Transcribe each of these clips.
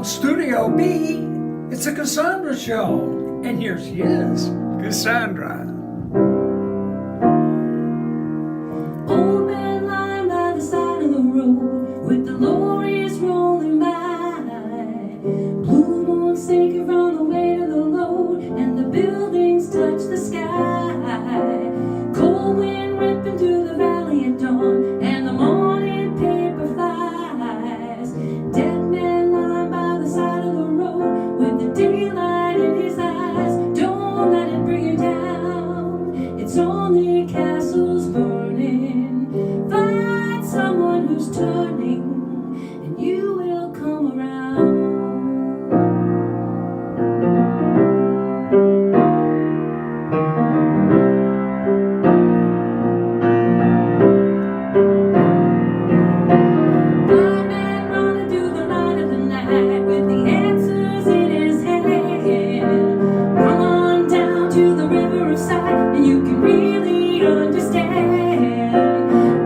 Studio B, it's a Cassandra Show. And here she is, Cassandra. Old man lying by the side of the road with the lorries rolling by. Blue moon sinking from the weight of the load, and the buildings touch the sky. Cold wind ripping through the valley at dawn, and the morning paper flies. Dead man lying by the side of the road with the daylight in his eyes. Don't let it bring you down. It's only castles burning. Find someone who's turning, and you will come around. Blind man running through the light of the night with the answers in his hand. Come on down to the river of sight, and you can really understand.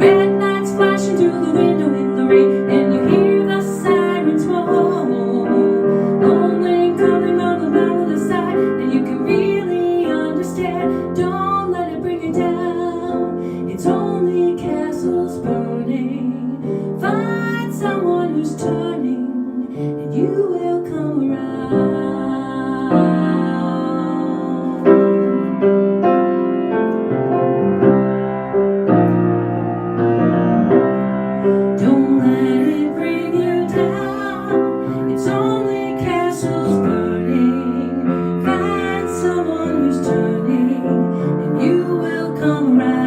Red lights flashing through the window in the rain, and you hear the sirens moan. Only coming from the mouth of the side, and you can really understand. Don't let it bring you down. It's only castles burning. Find someone who's turning, and you will come around. Don't let it bring you down. It's only castles burning. Find someone who's turning, and you will come around.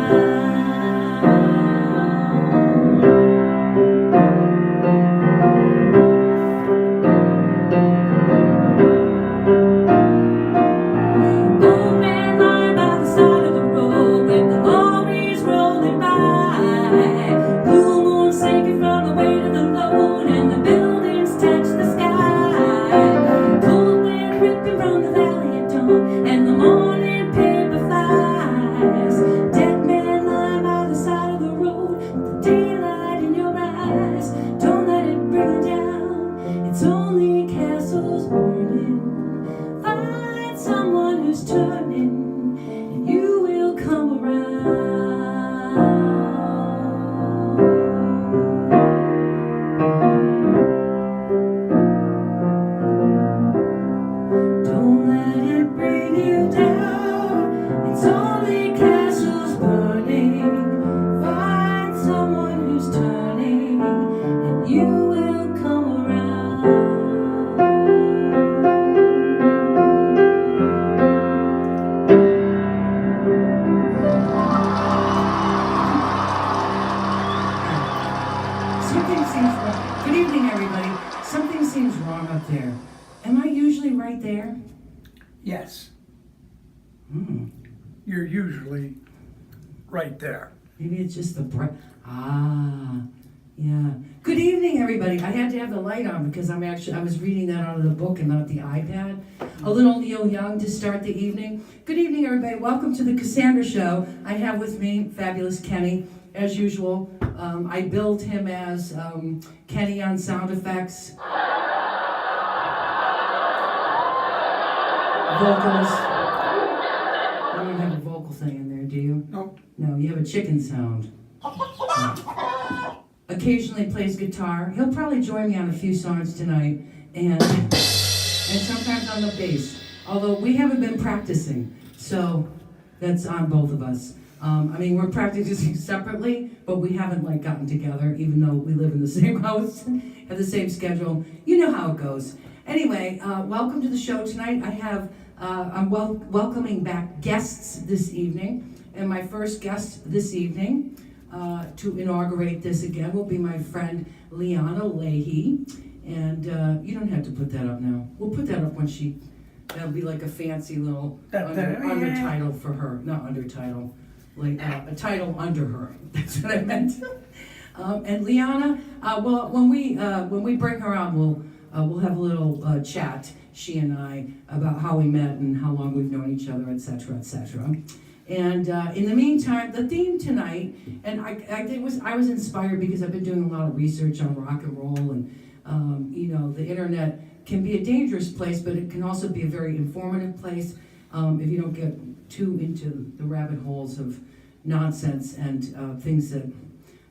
Old man lying by the side of the road with the lorries rolling by. Blue moon sinking from the weight of the load, and the buildings touch the sky. Cold wind ripping from the valley at dawn, and the morning paper flies. Dead man lying by the side of the road with the daylight in your eyes. Don't let it bring you down. It's only castles burning. Find someone who's turning, and you will come around. Don't let it bring you down. It's only castles burning. Find someone who's turning, and you will come around. Something seems wrong. Good evening, everybody. Something seems wrong up there. Am I usually right there? Yes, Hmm. you're usually right there. Maybe it's just the bright. Yeah. Good evening, everybody. I had to have the light on because I was reading that out of the book and not the iPad. A little Neil Young to start the evening. Good evening, everybody. Welcome to the Cassandra Show. I have with me fabulous Kenny, as usual. I billed him as Kenny on sound effects. Vocalist. You don't have a vocal thing in there, do you? No, No, you have a chicken sound. Occasionally plays guitar. He'll probably join me on a few songs tonight, and sometimes on the bass. Although we haven't been practicing, so that's on both of us. We're practicing separately, but we haven't gotten together, even though we live in the same house, have the same schedule. You know how it goes. Anyway, welcome to the show tonight. I'm welcoming back guests this evening, and my first guest this evening to inaugurate this again will be my friend Liana Leahy. And you don't have to put that up now. We'll put that up when that'll be like a fancy little under title for her. Not under title, a title under her. That's what I meant. And Liana, when we bring her on, we'll have a little chat, she and I, about how we met and how long we've known each other, etc., etc. And in the meantime, the theme tonight, and I was inspired because I've been doing a lot of research on rock and roll, and the internet can be a dangerous place, but it can also be a very informative place if you don't get too into the rabbit holes of nonsense and things that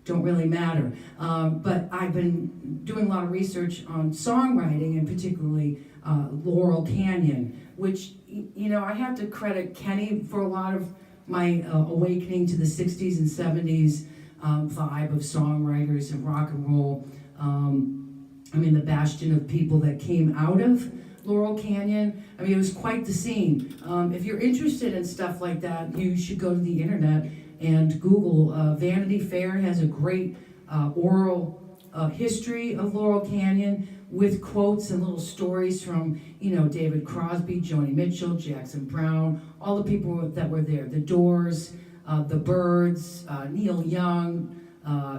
don't really matter. But I've been doing a lot of research on songwriting, and particularly Laurel Canyon, which, you know, I have to credit Kenny for a lot of my awakening to the 60s and 70s vibe of songwriters and rock and roll. I mean, the bastion of people that came out of Laurel Canyon. I mean, it was quite the scene. If you're interested in stuff like that, you should go to the internet and Google. Vanity Fair has a great oral history of Laurel Canyon with quotes and little stories from, you know, David Crosby, Joni Mitchell, Jackson Browne, all the people that were there. The Doors, the Byrds, Neil Young,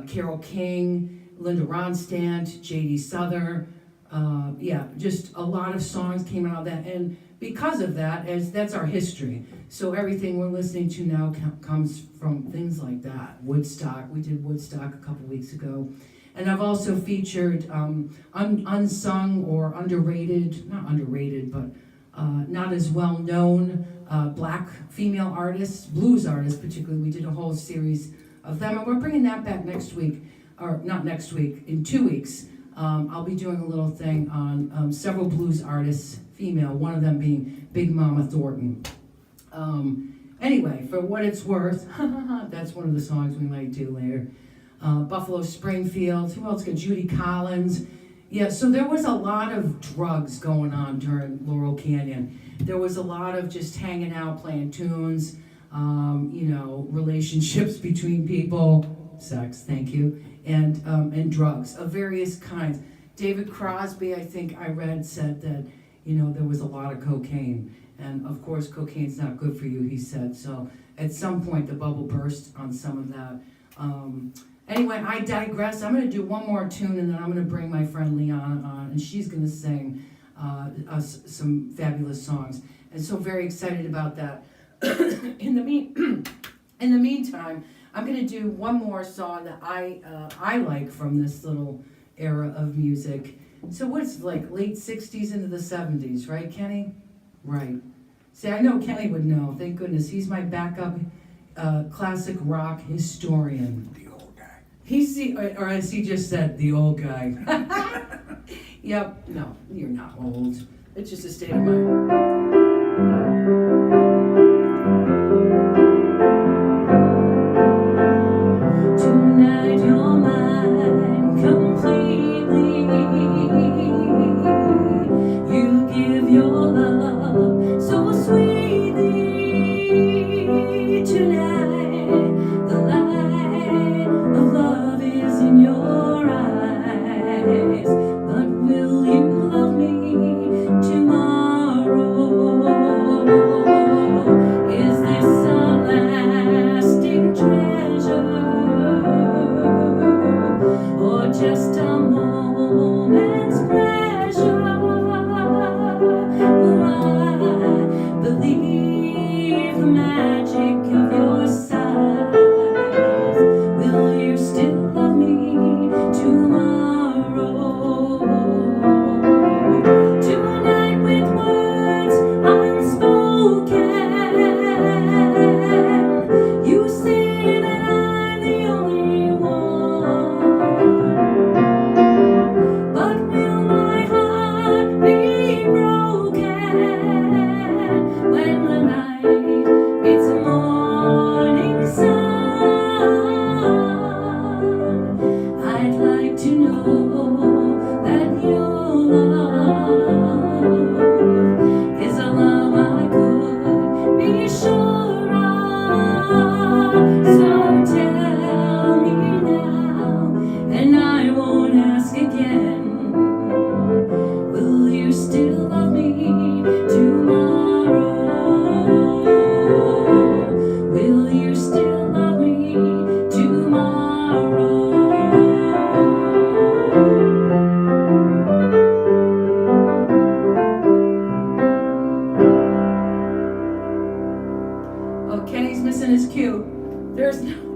Carole King, Linda Ronstadt, J.D. Souther. Yeah, just a lot of songs came out of that, and because of that, as that's our history. So everything we're listening to now comes from things like that. Woodstock, we did Woodstock a couple weeks ago. And I've also featured unsung or underrated, not underrated, but not as well known black female artists, blues artists particularly. We did a whole series of them, and we're bringing that back next week, or not next week, in 2 weeks. I'll be doing a little thing on several blues artists, female, one of them being Big Mama Thornton. Anyway, for what it's worth, that's one of the songs we might do later. Buffalo Springfield, who else got Judy Collins? Yeah, so there was a lot of drugs going on during Laurel Canyon. There was a lot of just hanging out, playing tunes, you know, relationships between people, sex, thank you, and drugs of various kinds. David Crosby, I think I read, said that, you know, there was a lot of cocaine. And of course, cocaine's not good for you, he said. So at some point, the bubble burst on some of that. Anyway, I digress. I'm going to do one more tune, and then I'm going to bring my friend Liana on, and she's going to sing us some fabulous songs. And so very excited about that. In the meantime, I'm going to do one more song that I like from this little era of music. So what's like late 60s into the 70s, right, Kenny? Right. See, I know Kenny would know. Thank goodness. He's my backup classic rock historian. The old guy. He's the, or as he just said, the old guy. Yep. No, you're not old. It's just a state of mind.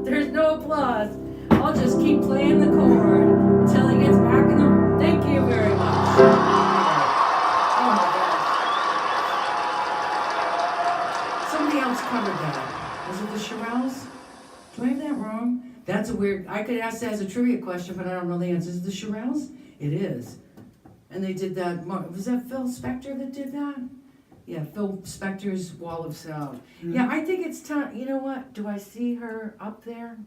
There's no applause. I'll just keep playing the chord until he gets back in the room. Thank you very much. Is it the Shirelles? Do I have that wrong? That's a weird, I could ask that as a trivia question, but I don't know the answer. Is it the Shirelles? It is. And they did that, was that Phil Spector that did that? Yeah, Phil Spector's Wall of Sound. Mm. Yeah, I think it's time, you know what? Do I see her up there?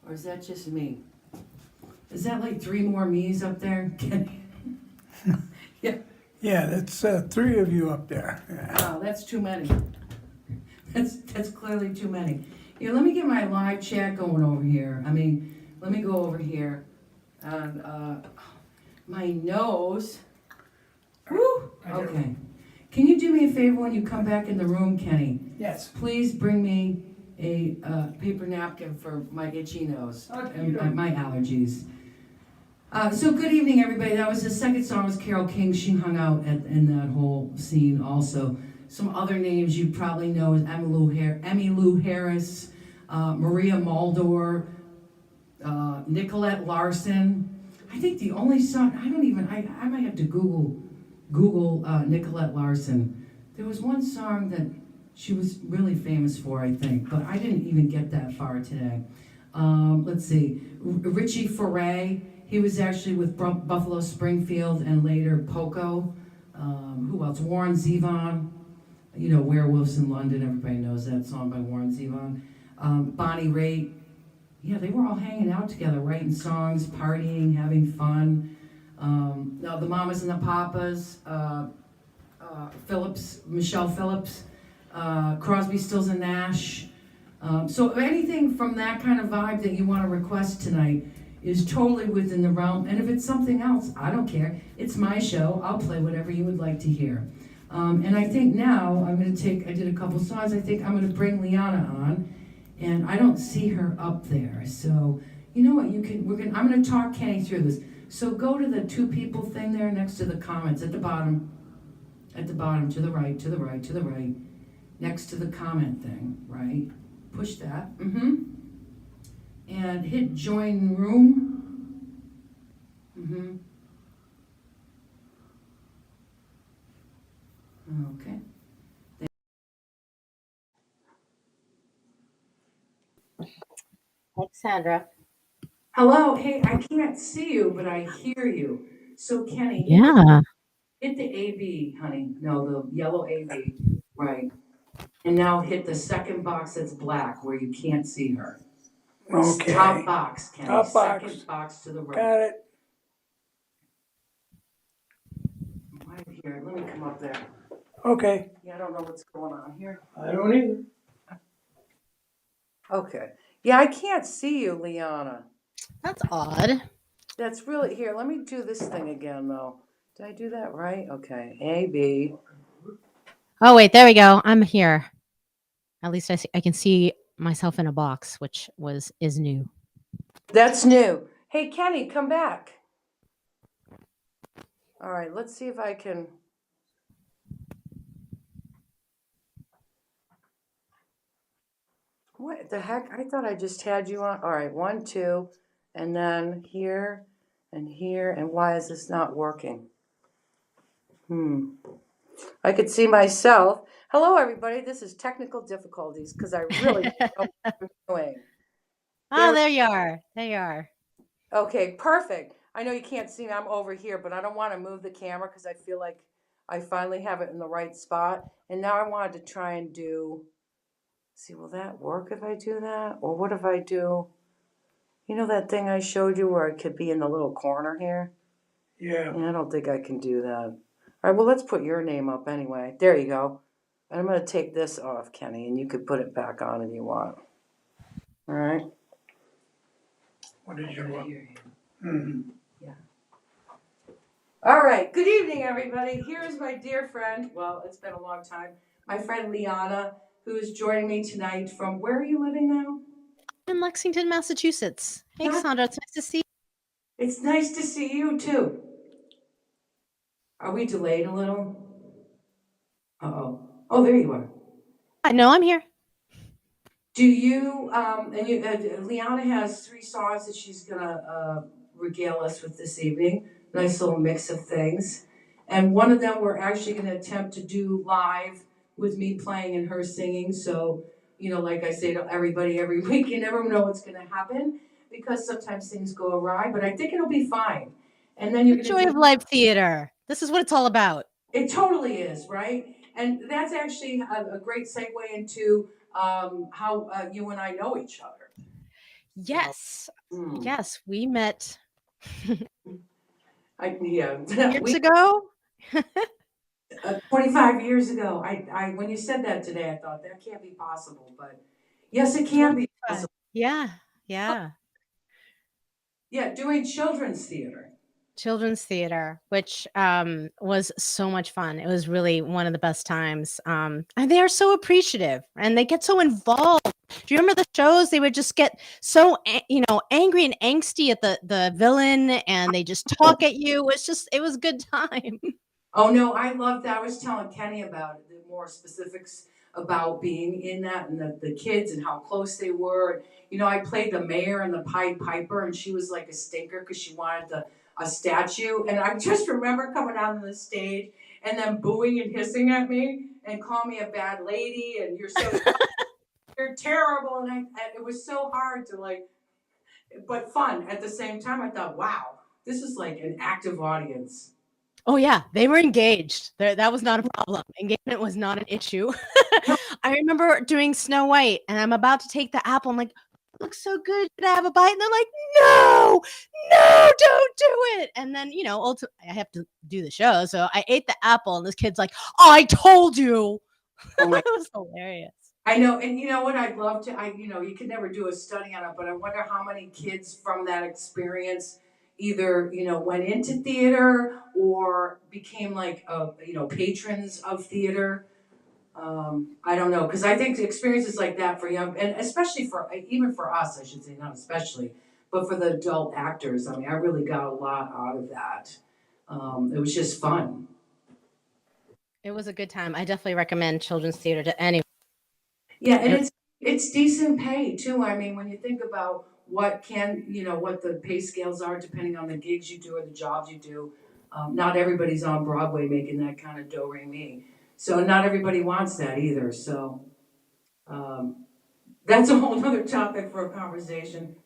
Or is that just me? Is that like 3 more me's up there? Yeah. Yeah, that's 3 of you up there. Yeah. Wow, that's too many. That's clearly too many. Here, let me get my live chat going over here. Let me go over here. And my nose. Woo! Okay. Can you do me a favor when you come back in the room, Kenny? Yes. Please bring me a paper napkin for my itchy nose and my allergies. So good evening, everybody. That was the second song was Carole King. She hung out in that whole scene also. Some other names you probably know is Emmylou Harris, Maria Muldaur, Nicolette Larson. I think the only song, I might have to Google Nicolette Larson. There was one song that she was really famous for, I think, but I didn't even get that far today. Let's see, Richie Foray. He was actually with Buffalo Springfield and later Poco. Who else? Warren Zevon. You know, Werewolves in London. Everybody knows that song by Warren Zevon. Bonnie Raitt. Yeah, they were all hanging out together, writing songs, partying, having fun. Now the Mamas and the Papas. Michelle Phillips. Crosby, Stills and Nash. So anything from that kind of vibe that you want to request tonight is totally within the realm. And if it's something else, I don't care. It's my show. I'll play whatever you would like to hear. And I think now I did a couple songs. I think I'm going to bring Liana on. And I don't see her up there. So you know what? I'm going to talk Kenny through this. So go to the 2 people thing there next to the comments at the bottom. At the bottom, to the right, to the right, to the right. Next to the comment thing, right? Push that. And hit join room. Okay. Hi, Cassandra. Hello. Hey, I can't see you, but I hear you. So Kenny, Yeah. hit the AB, honey. No, the yellow AB. Right. And now hit the second box that's black where you can't see her. Okay. Top box, Kenny. Top box. Second box to the right. Got it. Right here. Let me come up there. Okay. Yeah, I don't know what's going on here. I don't either. Okay. Yeah, I can't see you, Liana. That's odd. That's really, here, let me do this thing again, though. Did I do that right? Okay. A, B. Oh, wait, there we go. I'm here. At least I can see myself in a box, which is new. That's new. Hey, Kenny, come back. All right, let's see if I can. What the heck? I thought I just had you on. All right, 1, 2, and then here and here. And why is this not working? I could see myself. Hello, everybody. This is technical difficulties because I really don't know what I'm doing. Oh, there you are. There you are. Okay, perfect. I know you can't see me. I'm over here, but I don't want to move the camera because I feel like I finally have it in the right spot. And now I wanted to try and see, will that work if I do that? Or what if I do, you know that thing I showed you where it could be in the little corner here? Yeah. I don't think I can do that. All right, well, let's put your name up anyway. There you go. And I'm going to take this off, Kenny, and you could put it back on if you want. All right? What did you want? Yeah. All right. Good evening, everybody. Here's my dear friend. Well, it's been a long time. My friend Liana, who is joining me tonight from, where are you living now? In Lexington, Massachusetts. Hey, Cassandra, it's nice to see you. It's nice to see you, too. Are we delayed a little? Uh-oh. Oh, there you are. No, I'm here. Do you, Liana has 3 songs that she's going to regale us with this evening. Nice little mix of things. And one of them we're actually going to attempt to do live with me playing and her singing. So, like I say to everybody every week, you never know what's going to happen because sometimes things go awry, but I think it'll be fine. And then you're The going to joy of live theater. This is what it's all about. it totally is, right? And that's actually a great segue into how you and I know each other. Yes. Mm. Yes, we met Yeah, years ago. 25 years ago. When you said that today, I thought that can't be possible, but yes, it can be possible. Yeah. Yeah. Yeah, doing children's theater. Children's theater, which was so much fun. It was really one of the best times. And they are so appreciative and they get so involved. Do you remember the shows? They would just get so angry and angsty at the villain, and they just talk at you. It was a good time. Oh no, I love that. I was telling Kenny about it, the more specifics about being in that and the kids and how close they were. I played the mayor and the Pied Piper, and she was like a stinker because she wanted a statue. And I just remember coming out on the stage and them booing and hissing at me and calling me a bad lady and you're so you're terrible. And it was so hard to but fun at the same time. I thought, wow, this is like an active audience. Oh yeah, they were engaged. That was not a problem. Engagement was not an issue. I remember doing Snow White, and I'm about to take the apple. I'm like, looks so good. Should I have a bite? And they're like, no, don't do it. And then, ultimately, I have to do the show. So I ate the apple, and this kid's like, I told you. Oh It was hilarious. I know, and you know what I'd love to, you could never do a study on it, but I wonder how many kids from that experience either, went into theater or became patrons of theater. I don't know, because I think experiences like that for young, and especially even for us, I should say, not especially, but for the adult actors, I mean, I really got a lot out of that. It was just fun. It was a good time. I definitely recommend children's theater to anyone. Yeah, and it's decent pay too. I mean, when you think about what the pay scales are depending on the gigs you do or the jobs you do, not everybody's on Broadway making that kind of do-re-mi. So not everybody wants that either. So that's a whole other topic for a conversation.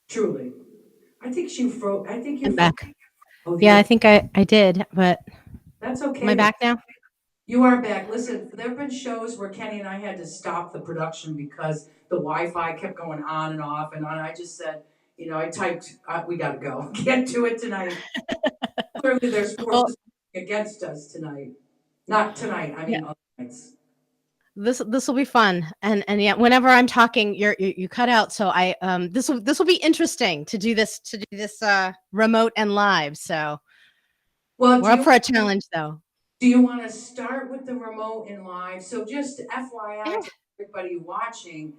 Truly. I think you I'm back. Oh, Yeah, I think I did, but that's okay. am I back now? You are back. Listen, there have been shows where Kenny and I had to stop the production because the Wi-Fi kept going on and off and on. I just said, I typed, we got to go. Can't do it tonight. Clearly, there's forces against us tonight. Not tonight. I mean, other nights. This will be fun, and yeah, whenever I'm talking, you cut out. So this will be interesting to do this remote and live. So we're up for a challenge, though. Do you want to start with the remote and live? So just FYI to everybody watching,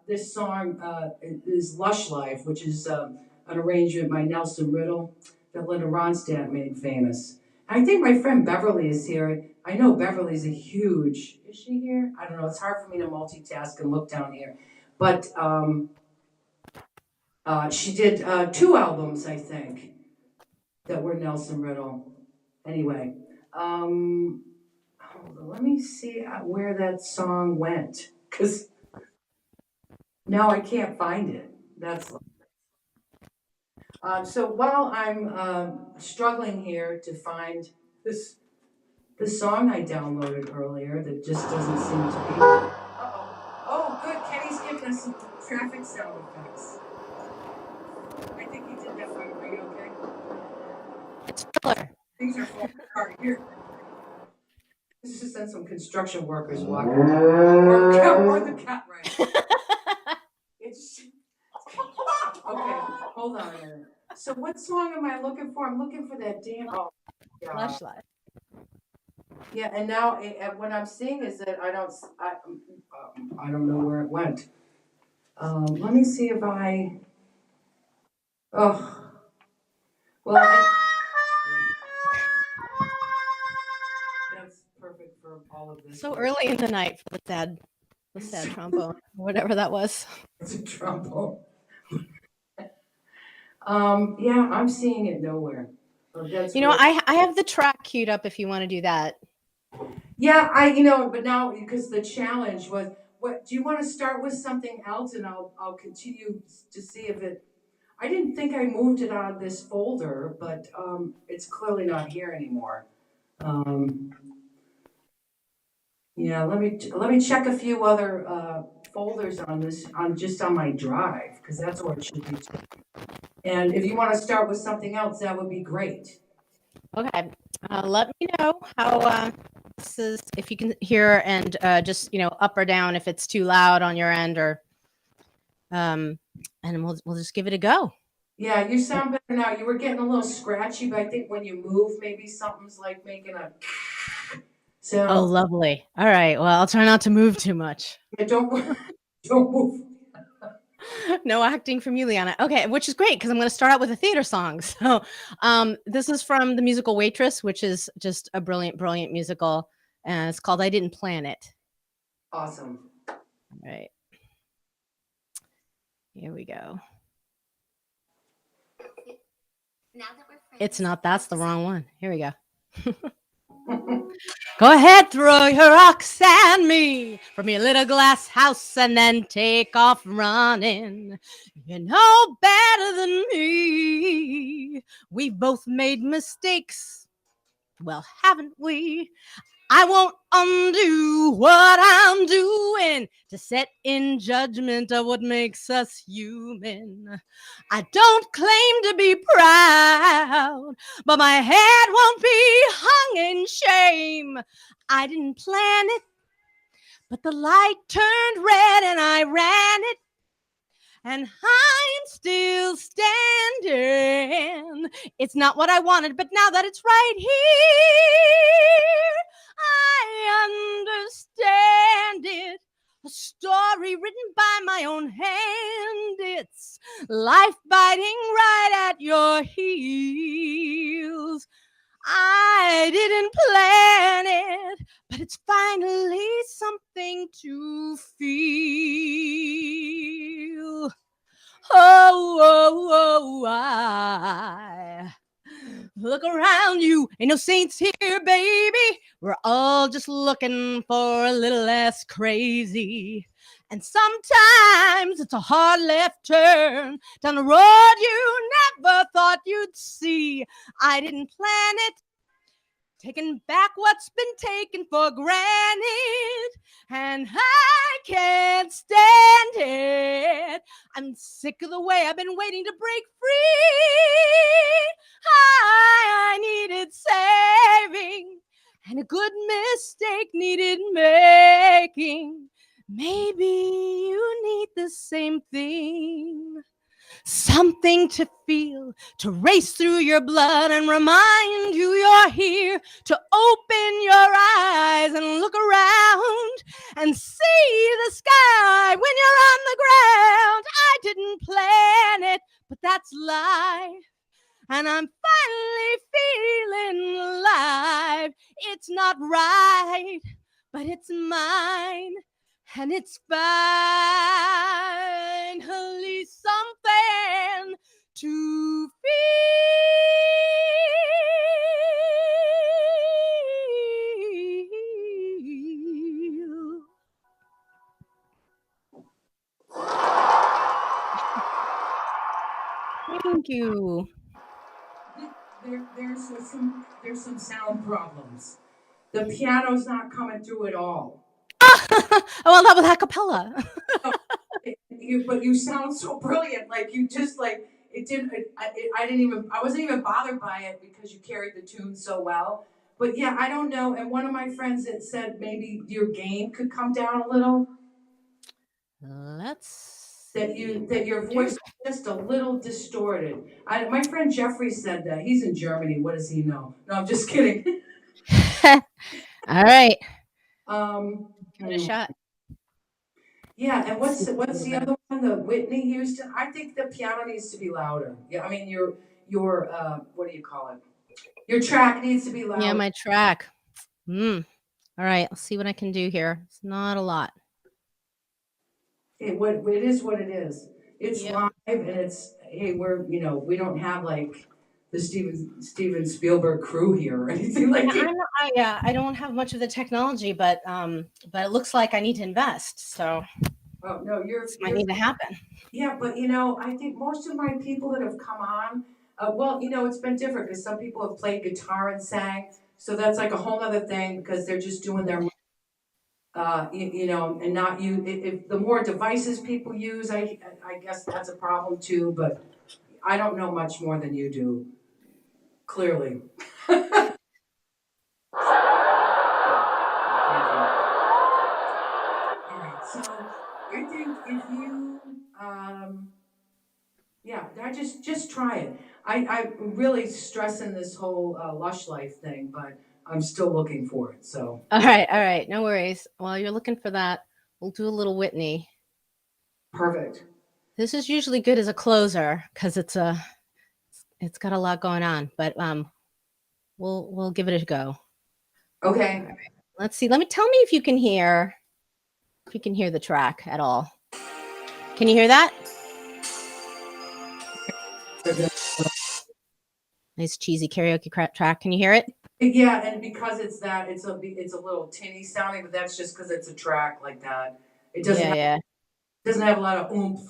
this song is Lush Life, which is an arrangement by Nelson Riddle that Linda Ronstadt made famous. I think my friend Beverly is here. I know Beverly's is she here? I don't know. It's hard for me to multitask and look down here. But she did 2 albums, I think, that were Nelson Riddle. Anyway. Let me see where that song went, because now I can't find it. That's so while I'm struggling here to find the song I downloaded earlier that just doesn't seem to be. Oh, good. Kenny's giving us some traffic sound effects. I think he did that for you. Are you okay? It's filler. Things are falling apart here. This is just then some construction workers walking. Or the cat, right? It's okay. Hold on a minute. So what song am I looking for? I'm looking for that damn. Oh, Lush Life. Yeah, and now what I'm seeing is that I don't know where it went. Let me see if I. Oh, well. That's perfect for all of this. So early in the night for the sad trombone, or whatever that was. It's a trombone. Yeah, I'm seeing it nowhere. I have the track queued up if you want to do that. Yeah, but now because the challenge was, what do you want to start with something else, and I'll continue to see if it. I didn't think I moved it out of this folder, but it's clearly not here anymore. Um, yeah, let me check a few other folders on my drive, because that's where it should be. And if you want to start with something else, that would be great. Okay. Let me know how this is, if you can hear, and just up or down if it's too loud on your end, or and we'll just give it a go. Yeah, you sound better now. You were getting a little scratchy, but I think when you move, maybe something's like making a sound. Oh, lovely. All right. Well, I'll try not to move too much. Yeah, don't move. No acting from you, Liana. Okay, which is great because I'm going to start out with a theater song. So, this is from the musical Waitress, which is just a brilliant, brilliant musical, and it's called "I Didn't Plan It." Awesome. All right, here we go. It's not. That's the wrong one. Here we go. Go ahead, throw your rocks at me from your little glass house and then take off running. You know better than me. We've both made mistakes. Well, haven't we? I won't undo what I'm doing to set in judgment of what makes us human. I don't claim to be proud, but my head won't be hung in shame. I didn't plan it, but the light turned red and I ran it. And I'm still standing. It's not what I wanted, but now that it's right here, I understand it. A story written by my own hand. It's life biting right at your heels. I didn't plan it, but it's finally something to feel. Oh, I look around you. Ain't no saints here, baby. We're all just looking for a little less crazy. And sometimes it's a hard left turn down the road you never thought you'd see. I didn't plan it. Taking back what's been taken for granted, and I can't stand it. I'm sick of the way I've been waiting to break free. I needed saving, and a good mistake needed making. Maybe you need the same thing. Something to feel, to race through your blood and remind you you're here, to open your eyes and look around and see the sky when you're on the ground. I didn't plan it, but that's life. And I'm finally feeling alive. It's not right, but it's mine. And it's finally something to feel. Thank you. There's some sound problems. The piano's not coming through at all. Well, that was a cappella. But you sound so brilliant. Like you just like it didn't. I wasn't even bothered by it because you carried the tune so well. But yeah, I don't know. And one of my friends that said maybe your gain could come down a little. That your voice is just a little distorted. My friend Jeffrey said that. He's in Germany. What does he know? No, I'm just kidding. All right. Give it a shot. Yeah, and what's the other one? The Whitney Houston. I think the piano needs to be louder. Yeah, I mean your what do you call it? Your track needs to be louder. Yeah, my track. All right, let's see what I can do here. It's not a lot. It is what it is. It's live, and it's we don't have like the Steven Spielberg crew here or anything like Yeah, that. I don't have much of the technology, but it looks like I need to invest, so Oh no, this might need to happen. yeah, but you know, I think most of my people that have come on, well, you know, it's been different because some people have played guitar and sang, so that's like a whole other thing because they're just doing their, you know, and not you. If the more devices people use, I guess that's a problem too. But I don't know much more than you do, clearly. All right, so I think if you, yeah, I just try it. I'm really stressing this whole lush life thing, but I'm still looking for it. So All right, no worries. While you're looking for that, we'll do a little Whitney. perfect. This is usually good as a closer because it's got a lot going on, but we'll give it a go. Okay. All right. Let's see. Tell me if you can hear the track at all. Can you hear that? Nice cheesy karaoke track. Can you hear it? Yeah, and because it's that, it's a little tinny sounding, but that's just because it's a track like that. It doesn't have a lot of oomph,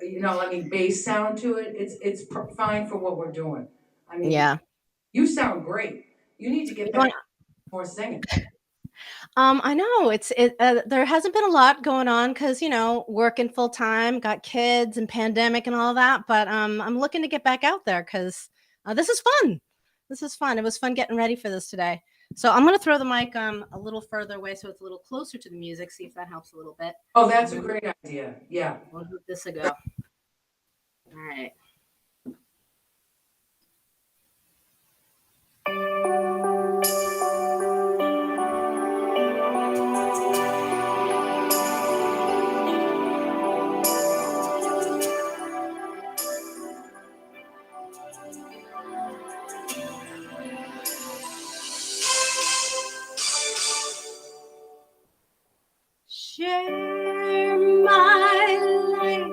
you know. I mean, bass sound to it. It's fine for what we're doing. I mean, Yeah. you sound great. You need to get back more singing. I know there hasn't been a lot going on because working full time, got kids and pandemic and all that. But I'm looking to get back out there because this is fun. This is fun. It was fun getting ready for this today. So I'm gonna throw the mic a little further away so it's a little closer to the music. See if that helps a little bit. Oh, that's a great idea. Yeah. We'll give this a go. All right. Share my life,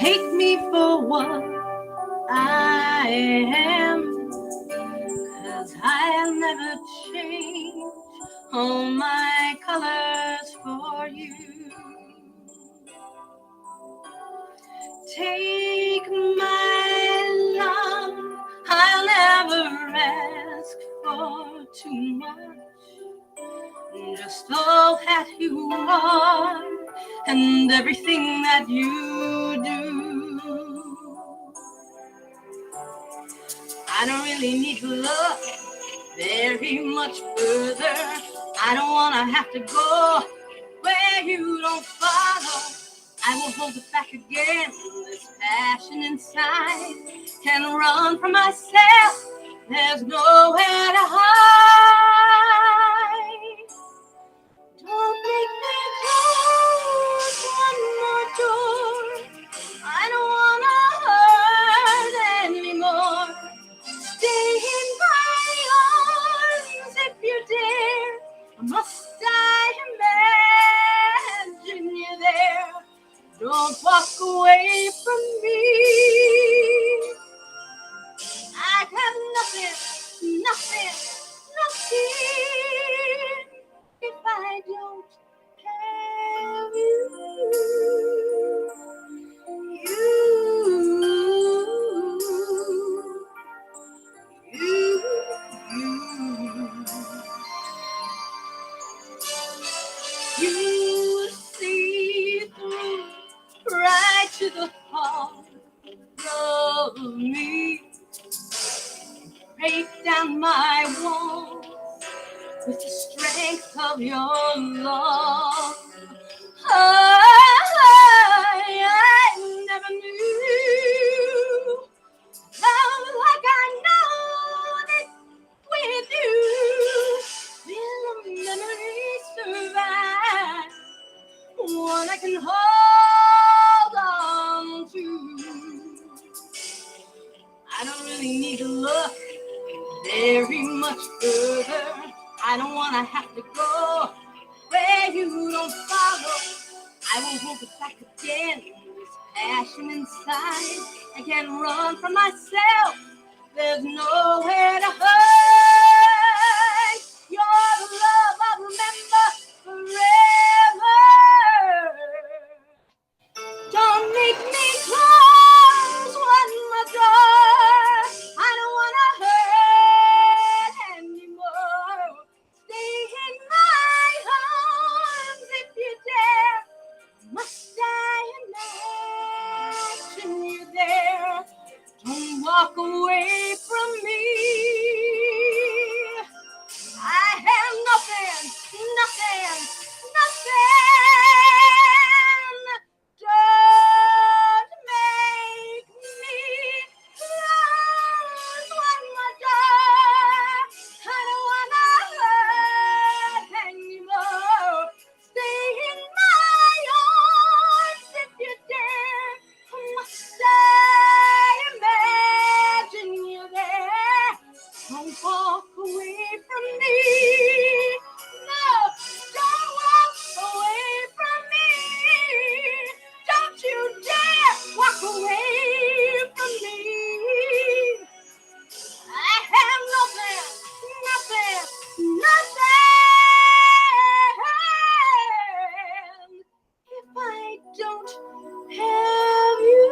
take me for what I am, 'cause I'll never change all my colors for you. Take my love, I'll never ask for too much. Just all that you are and everything that you do. I don't really need to look very much further. I don't want to have to go where you don't follow. I will hold it back again. This passion inside can run from myself. There's nowhere to hide. Don't make me close one more door. I don't wanna hurt anymore. Stay in my arms if you dare. Must I imagine you there? Don't walk away from me. I have nothing if I don't have you. You see through right to the heart of me. Break down my walls with the strength of your love. I never knew love like I know it with you. Will the memories survive? One I can hold on to. I don't really need to look very much further. I don't want to have to go where you don't follow. I won't hold it back again. This passion inside, I can't run from myself. There's nowhere to hide. You're the love I'll remember forever. Don't make me close one more door. I don't wanna hurt anymore. Stay in my arms if you dare. Must I imagine you there? Don't walk away from me. I have nothing, nothing, nothing. Don't make me close one more door. I don't wanna hurt anymore. Stay in my arms if you dare. Must I imagine you there? Don't walk away from me. No, don't walk away from me. Don't you dare walk away from me. I have nothing, nothing, nothing. If I don't have you,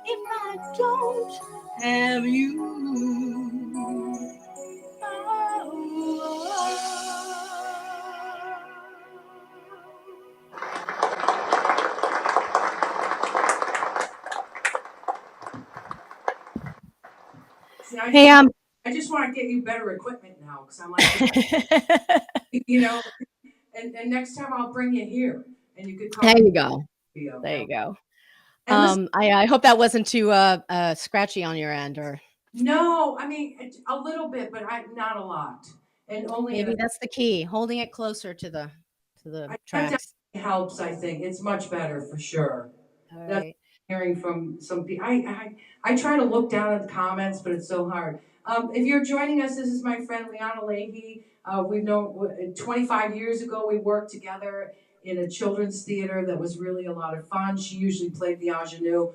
if I don't have you. See, Hey, I just want to get you better equipment now because I'm like, you know, and next time I'll bring you here and you could talk. There you go. Video. There you go. And listen, I hope that wasn't too scratchy on your end, or no, I mean a little bit, but not a lot, and only maybe that's the key, holding it closer to the that tracks. definitely helps. I think it's much better for sure. All That's right. hearing from some people. I try to look down at the comments, but it's so hard. If you're joining us, this is my friend Liana Leahy. We've known 25 years ago. We worked together in a children's theater that was really a lot of fun. She usually played the ingenue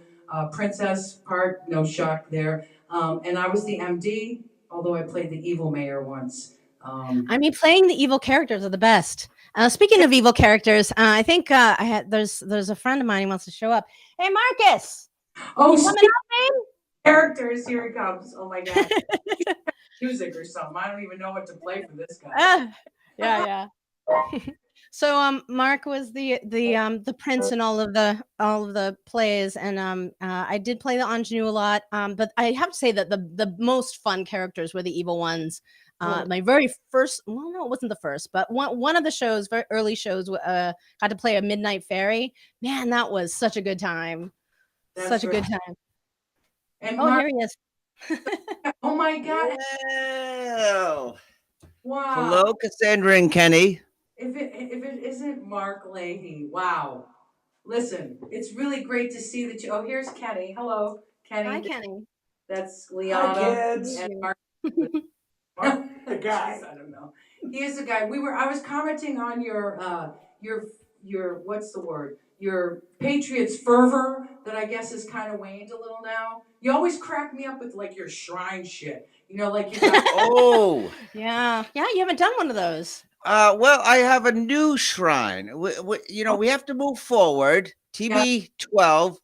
princess part. No shock there. And I was the MD, although I played the evil mayor once. I mean, playing the evil characters are the best. Speaking of evil characters, I think there's a friend of mine who wants to show up. Hey, Marcus, Oh, you coming up, man? characters, here it comes. Oh my god. Music or something. I don't even know what to play for this guy. Yeah. So Mark was the prince in all of the plays, and I did play the ingenue a lot. But I have to say that the most fun characters were the evil ones. My very first, well, no, it wasn't the first, but one of the shows, very early shows, got to play a midnight fairy. Man, that was such a good time. Such a good time. And Oh, here he is. Oh my god. Hello. Wow. Hello, Cassandra and Kenny. If it isn't Mark Leahy, wow. Listen, it's really great to see that you. Oh, here's Kenny. Hello, Kenny. Hi, Kenny. That's Liana. Hi, kids. And Mark. Mark, the guy. I don't know. He is the guy. I was commenting on your what's the word? Your Patriots fervor that I guess has kind of waned a little now. You always crack me up with like your shrine shit. You know, like you got. Oh. Yeah. You haven't done one of those. Well, I have a new shrine. We have to move forward. TB12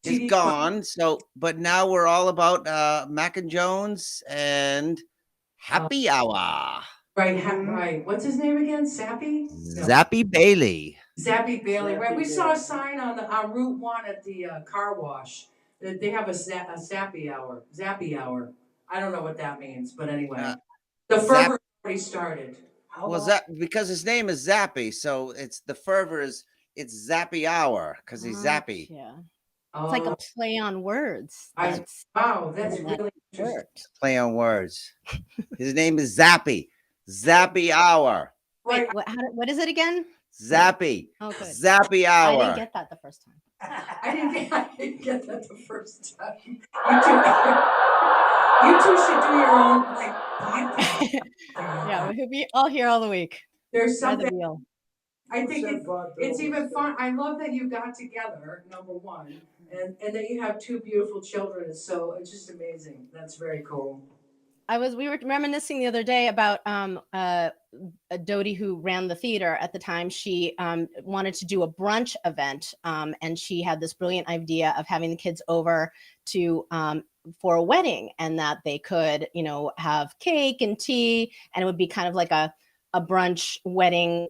is gone. So, but now we're all about Mac and Jones and Happy Hour. Right. What's his name again? Sappy? Zappy Bailey. Zappy Bailey. Right. We saw a sign on Route 1 at the car wash that they have a Zappy Hour. Zappy Hour. I don't know what that means, but anyway, the fervor already started. Well, because his name is Zappy, so it's the fervor is it's Zappy Hour because he's zappy. Yeah. It's like a play on words. Wow, that's really interesting. Play on words. His name is Zappy. Zappy Hour. Wait, what is it again? Zappy. Oh, good. Zappy Hour. I didn't get that the first time. I didn't get that the first time. You two should do your own podcast. Yeah, we'll be all here all the week. There's something. The I think it's even fun. I love that you got together. Number one, And then you have two beautiful children. So it's just amazing. That's very cool. We were reminiscing the other day about Dodie, who ran the theater at the time. She wanted to do a brunch event, and she had this brilliant idea of having the kids over to for a wedding, and that they could, have cake and tea, and it would be kind of like a brunch wedding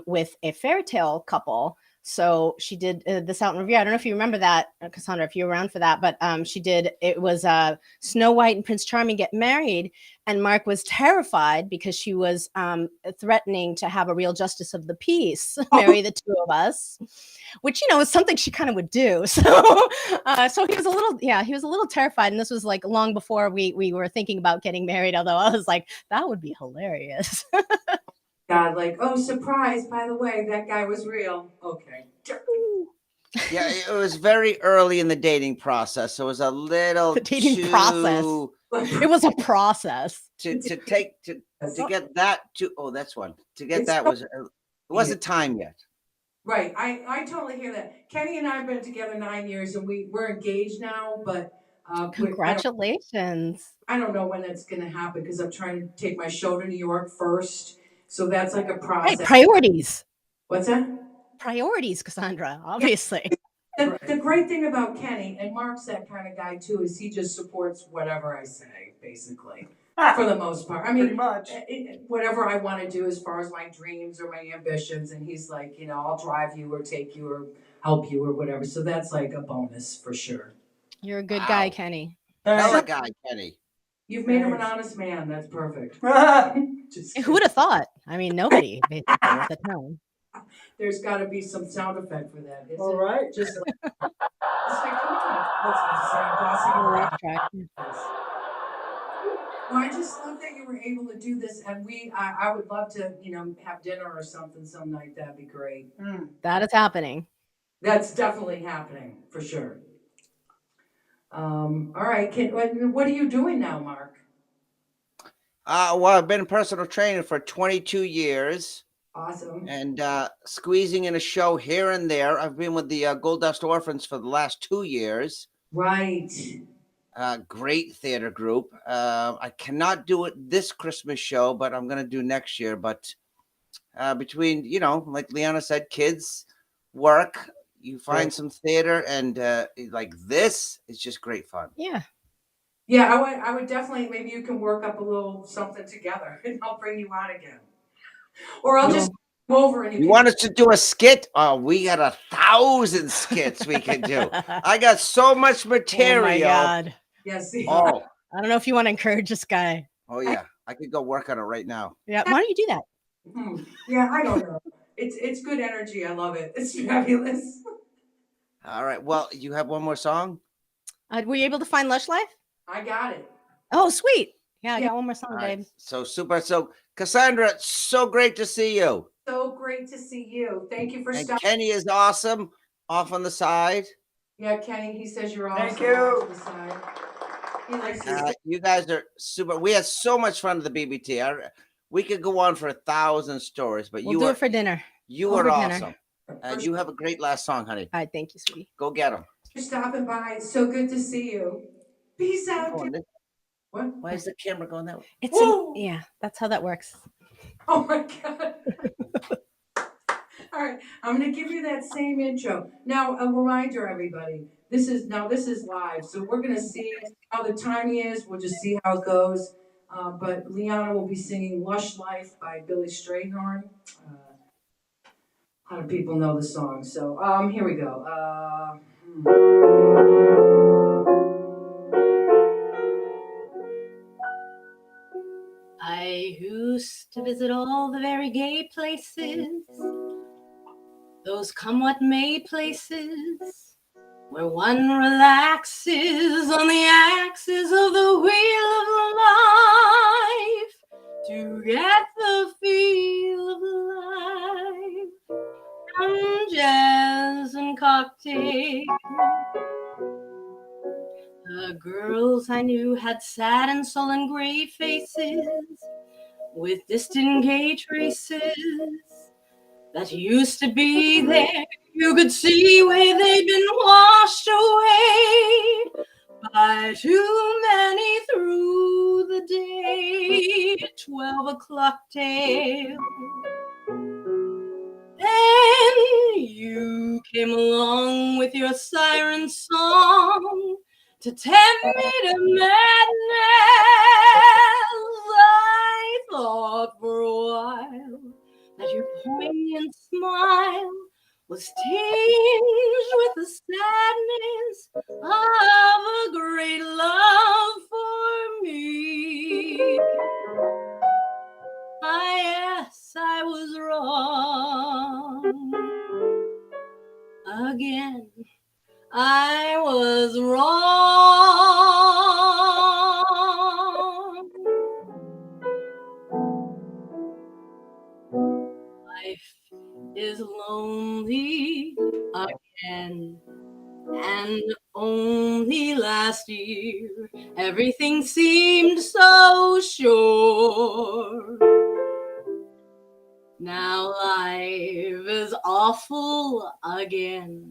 with a fairy tale couple. So she did this out in Revere. I don't know if you remember that, Cassandra, if you were around for that, but it was Snow White and Prince Charming get married, and Mark was terrified because she was threatening to have a real justice of the peace marry the two of us, which, is something she kind of would do. So so he was a little terrified. And this was like long before we were thinking about getting married, although I was like, that would be hilarious. God, like, oh, surprise, by the way, that guy was real. Okay. Yeah, it was very early in the dating process. So it was a little process. It was a process. To get that to that's one. To get that was it wasn't time yet. Right. I totally hear that. Kenny and I have been together 9 years, and we're engaged now, but congratulations. I don't know when that's gonna happen because I'm trying to take my show to New York first. So that's like a process. Hey, priorities. What's that? Priorities, Cassandra, obviously. The great thing about Kenny, and Mark's that kind of guy too, is he just supports whatever I say, basically, for the most part. I mean, Pretty much. Whatever I want to do as far as my dreams or my ambitions, and he's like, I'll drive you or take you or help you or whatever. So that's like a bonus for sure. You're a good guy, Kenny. Hell of a guy, Kenny. You've made him an honest man. That's perfect. Who would have thought? I mean, nobody, basically, at the time. There's got to be some sound effect for that. All right. Just like, come on. Let's say I'm bossing around. Well, I just love that you were able to do this, and I would love to, have dinner or something some night. That'd be great. That is happening. That's definitely happening for sure. All right. What are you doing now, Mark? Well, I've been a personal trainer for 22 years. Awesome. And squeezing in a show here and there. I've been with the Gold Dust Orphans for the last 2 years. Right. Great theater group. I cannot do it this Christmas show, but I'm going to do next year. But between, like Liana said, kids, work, you find some theater, and like this is just great fun. Yeah. Yeah, I would definitely, maybe you can work up a little something together and I'll bring you on again. Or I'll just go over and you want us to do a skit? Oh, we got 1,000 skits we can do. I got so much material. Oh my God. Yes. Oh. I don't know if you want to encourage this guy. Oh yeah. I could go work on it right now. Yeah. Why don't you do that? Yeah, I don't know. It's good energy. I love it. It's fabulous. All right. Well, you have one more song? Were you able to find Lush Life? I got it. Oh, sweet. Yeah, I got one more song, babe. Right. So super. So Cassandra, so great to see you. So great to see you. Thank you for stopping. Kenny is awesome. Off on the side. Yeah, Kenny, he says you're awesome. Thank you. Off to the side. He likes You guys are super. We had so much fun at the BBT. We could go on for 1,000 stories, but we'll do it for dinner. You were awesome. And you have a great last song, honey. All right, thank you, sweetie. Go get them. For stopping by. So good to see you. Peace out. What? Why is the camera going that way? Yeah, that's how that works. Oh my God. All right, I'm going to give you that same intro. Now, a reminder, everybody. This is live, so we're going to see how the timing is. We'll just see how it goes. But Liana will be singing "Lush Life" by Billy Strayhorn. A lot of people know the song, so here we go. I used to visit all the very gay places, those come what may places, where one relaxes on the axis of the wheel of life to get the feel of life from jazz and cocktails. The girls I knew had sad and sullen gray faces with distant gay traces that used to be there. You could see where they'd been washed away by too many through the day. 12 o'clock tale. Then you came along with your siren song to tempt me to madness. I thought for a while that your poignant smile was tinged with the sadness of a great love for me. Yes, I was wrong. Again, I was wrong. Life is lonely again. And only last year, everything seemed so sure. Now life is awful again.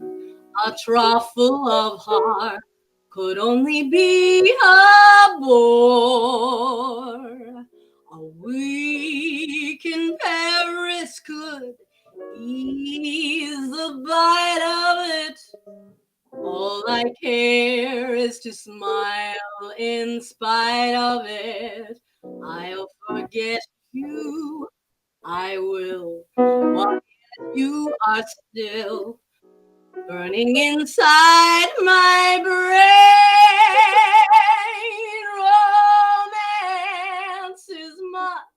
A trough full of heart could only be a bore. A week in Paris could ease the bite of it. All I care is to smile in spite of it. I'll forget you, I will, while you are still burning inside my brain. Romance is much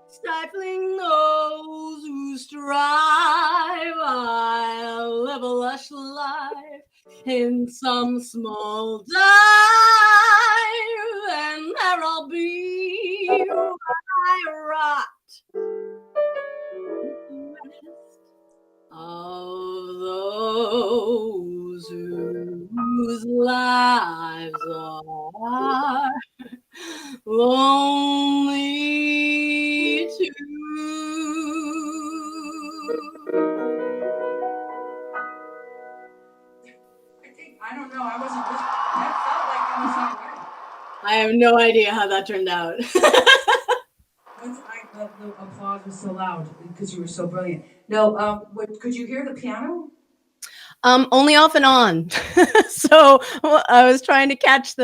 stifling those who strive. I'll live a lush life in some small dive, and there I'll be while I rot of those whose lives are lonely too. I don't know. I wasn't. That felt like it was not right. I have no idea how that turned out. The applause was so loud because you were so brilliant. No, could you hear the piano? Only off and on. So I was trying to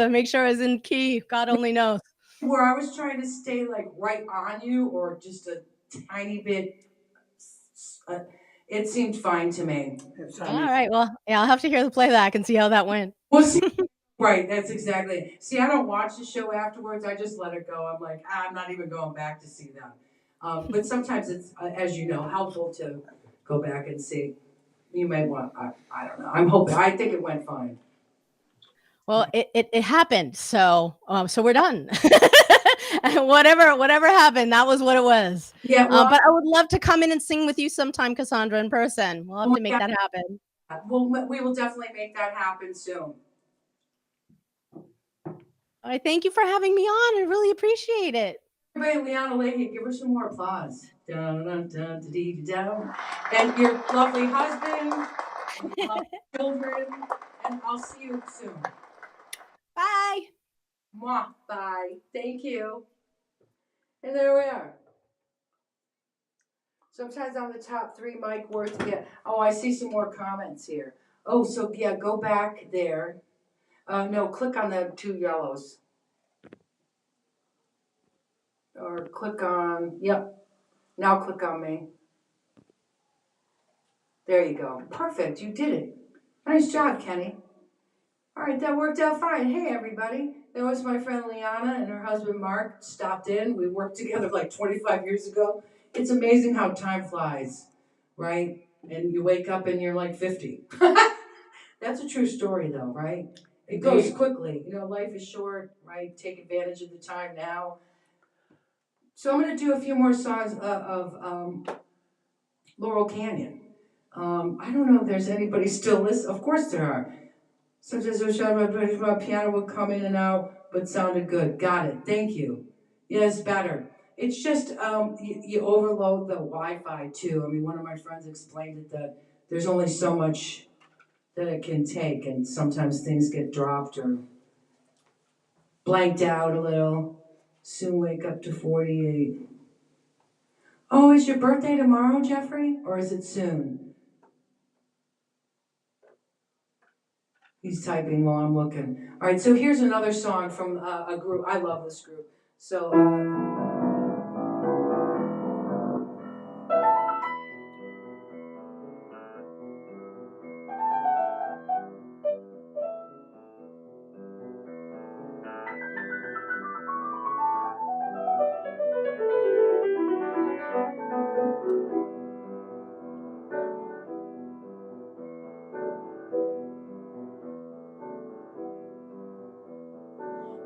make sure I was in key. God only knows. Where I was trying to stay like right on you, or just a tiny bit. It seemed fine to me. All right. Well, yeah, I'll have to hear the playback and see how that went. We'll see. Right, that's exactly. See, I don't watch the show afterwards. I just let it go. I'm like, I'm not even going back to see that. But sometimes it's, as you know, helpful to go back and see. You may want. I don't know. I'm hoping. I think it went fine. Well, it happened. So we're done. whatever happened, that was what it was. Yeah. Well, but I would love to come in and sing with you sometime, Cassandra, in person. We'll have to make that happen. Well, we will definitely make that happen soon. I thank you for having me on. I really appreciate it. Everybody, Liana, Leahy, give her some more applause. Dun, dun, dun, dun, dun. And your lovely husband, children, and I'll see you soon. Bye. Mwah. Bye. Thank you. And there we are. Sometimes on the top 3 mic words to get. Oh, I see some more comments here. Oh, so yeah, go back there. No, click on the 2 yellows. Or click on, yep. Now click on me. There you go. Perfect, you did it. Nice job, Kenny. All right, that worked out fine. Hey, everybody. That was my friend Liana and her husband Mark stopped in. We worked together like 25 years ago. It's amazing how time flies, right? And you wake up and you're like 50. That's a true story, though, right? It goes quickly. You know, life is short, right? Take advantage of the time now. So I'm going to do a few more songs of Laurel Canyon. I don't know if there's anybody still listening. Of course there are. Sometimes my piano would come in and out, but sounded good. Got it. Thank you. Yes, better. It's just you overload the Wi-Fi too. I mean, one of my friends explained it that there's only so much that it can take, and sometimes things get dropped or blanked out a little. Soon wake up to 48. Oh, is your birthday tomorrow, Jeffrey? Or is it soon? He's typing while I'm looking. All right, so here's another song from a group. I love this group. So,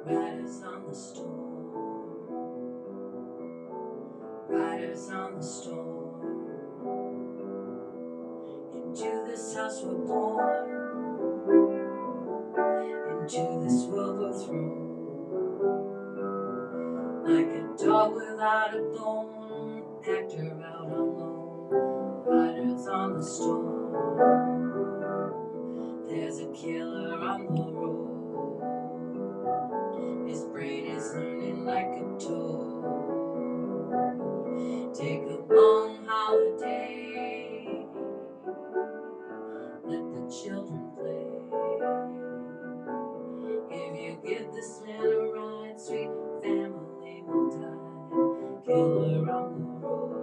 riders on the storm, riders on the storm. Into this house we're born, into this world we're thrown. Like a dog without a bone, actor out on loan, riders on the storm. There's a killer on the road, his brain is learning like a toad. Take a long holiday, let the children play. If you give this man a ride, sweet family will die. Killer on the road.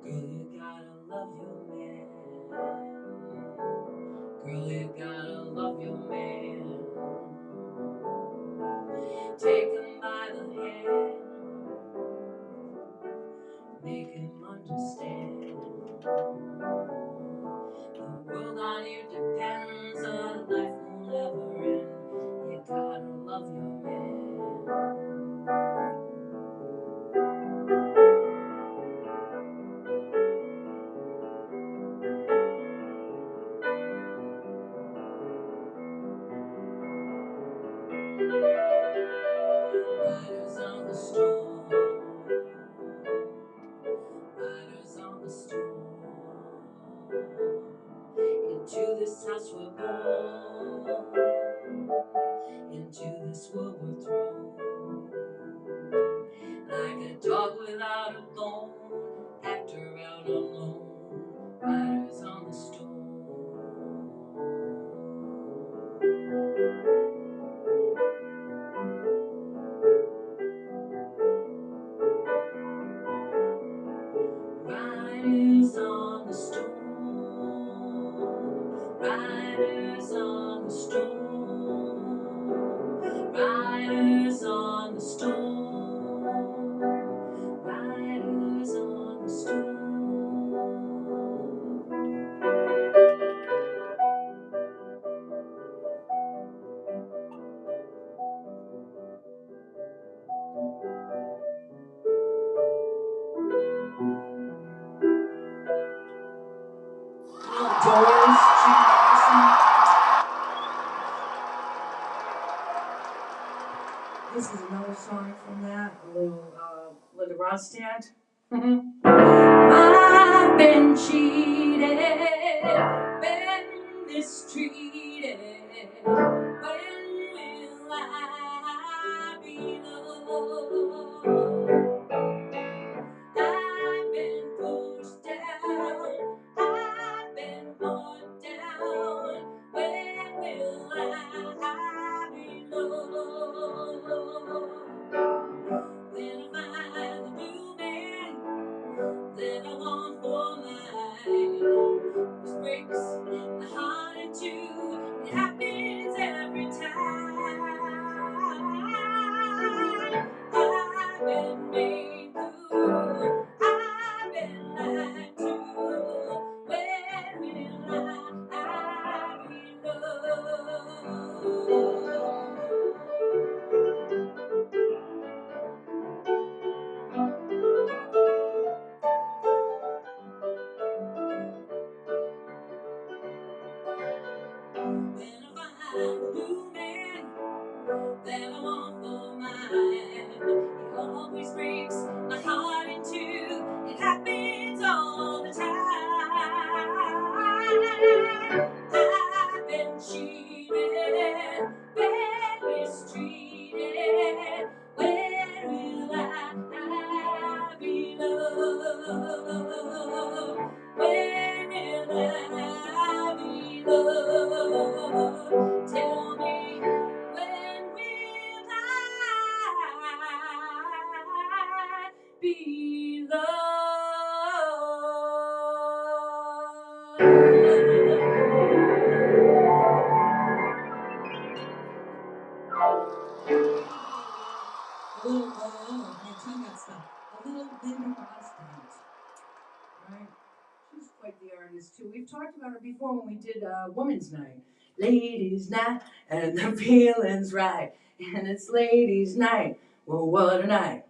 Girl, you gotta love your man. Girl, you gotta love your man. Take him by the hand, make him understand. The world on you depends, a life will never end. You gotta love your man. Riders on the storm, riders on the storm. Into this house we're born, into this world we're thrown. Like a dog without a bone, actor out on loan, riders on the storm. Riders on the storm, riders on the storm, riders on the storm, riders on the storm. Doors, Jim Morrison. This is another song from that, a little Linda Ronstadt. I've been cheated, been mistreated. When will I be loved? I've been pushed down, I've been put down. When will I be loved? When I find the new man that I want for mine, My tongue got stuck. A little Linda Ronstadt. Right? She's quite the artist too. We've talked about her before when we did Women's Night. Ladies' Night, and the feeling's right. And it's Ladies' Night. Well, what a night.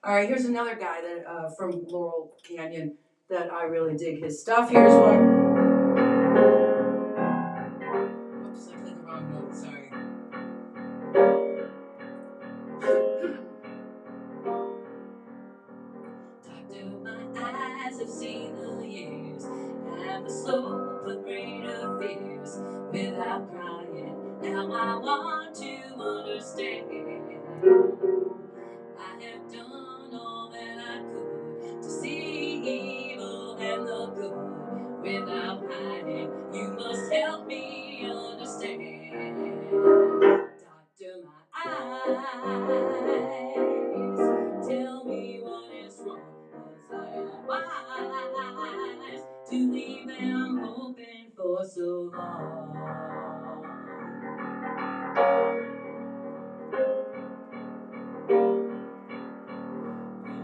All right, here's another guy that from Laurel Canyon that I really dig his stuff. Here's one. Oops, I played the wrong note, sorry. Doctor, my eyes have seen the years and the slope of greater fears without crying. Now I want to understand. I have done all that I could to see evil and the good without hiding. You must help me understand. Doctor, my eyes tell me what is wrong, 'cause I am wise to leave them open for so long.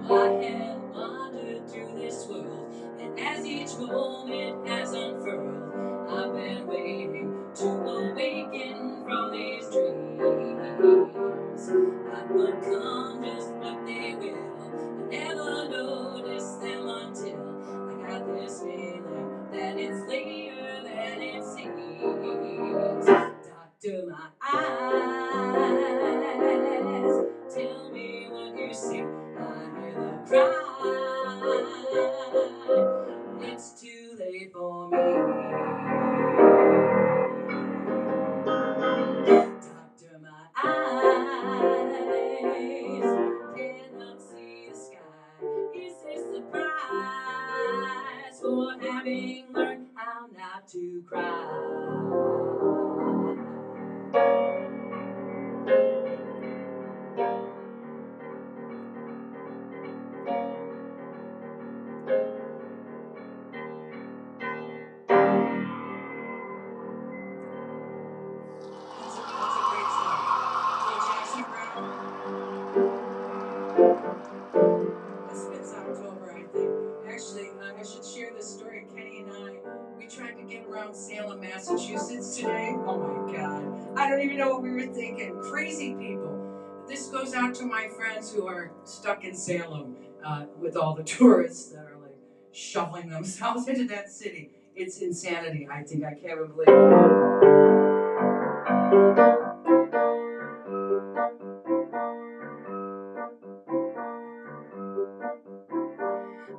I have wandered through this world, and as each moment has unfurled, I've been waiting to awaken from these dreams. I would come just what they will, I never noticed them until I got this feeling that it's later than it seems. Doctor, my eyes tell me what you see. I hear the cry. It's too late for me. Doctor, my eyes cannot see the sky. Is this a prize for having learned how not to cry? That's a great song. Little Jackson Brown. This fits October, I think. Actually, I should share this story. Kenny and I, we tried to get around Salem, Massachusetts today. Oh my God. I don't even know what we were thinking. Crazy people. This goes out to my friends who are stuck in Salem with all the tourists that are like shuffling themselves into that city. It's insanity, I think. I can't even believe it.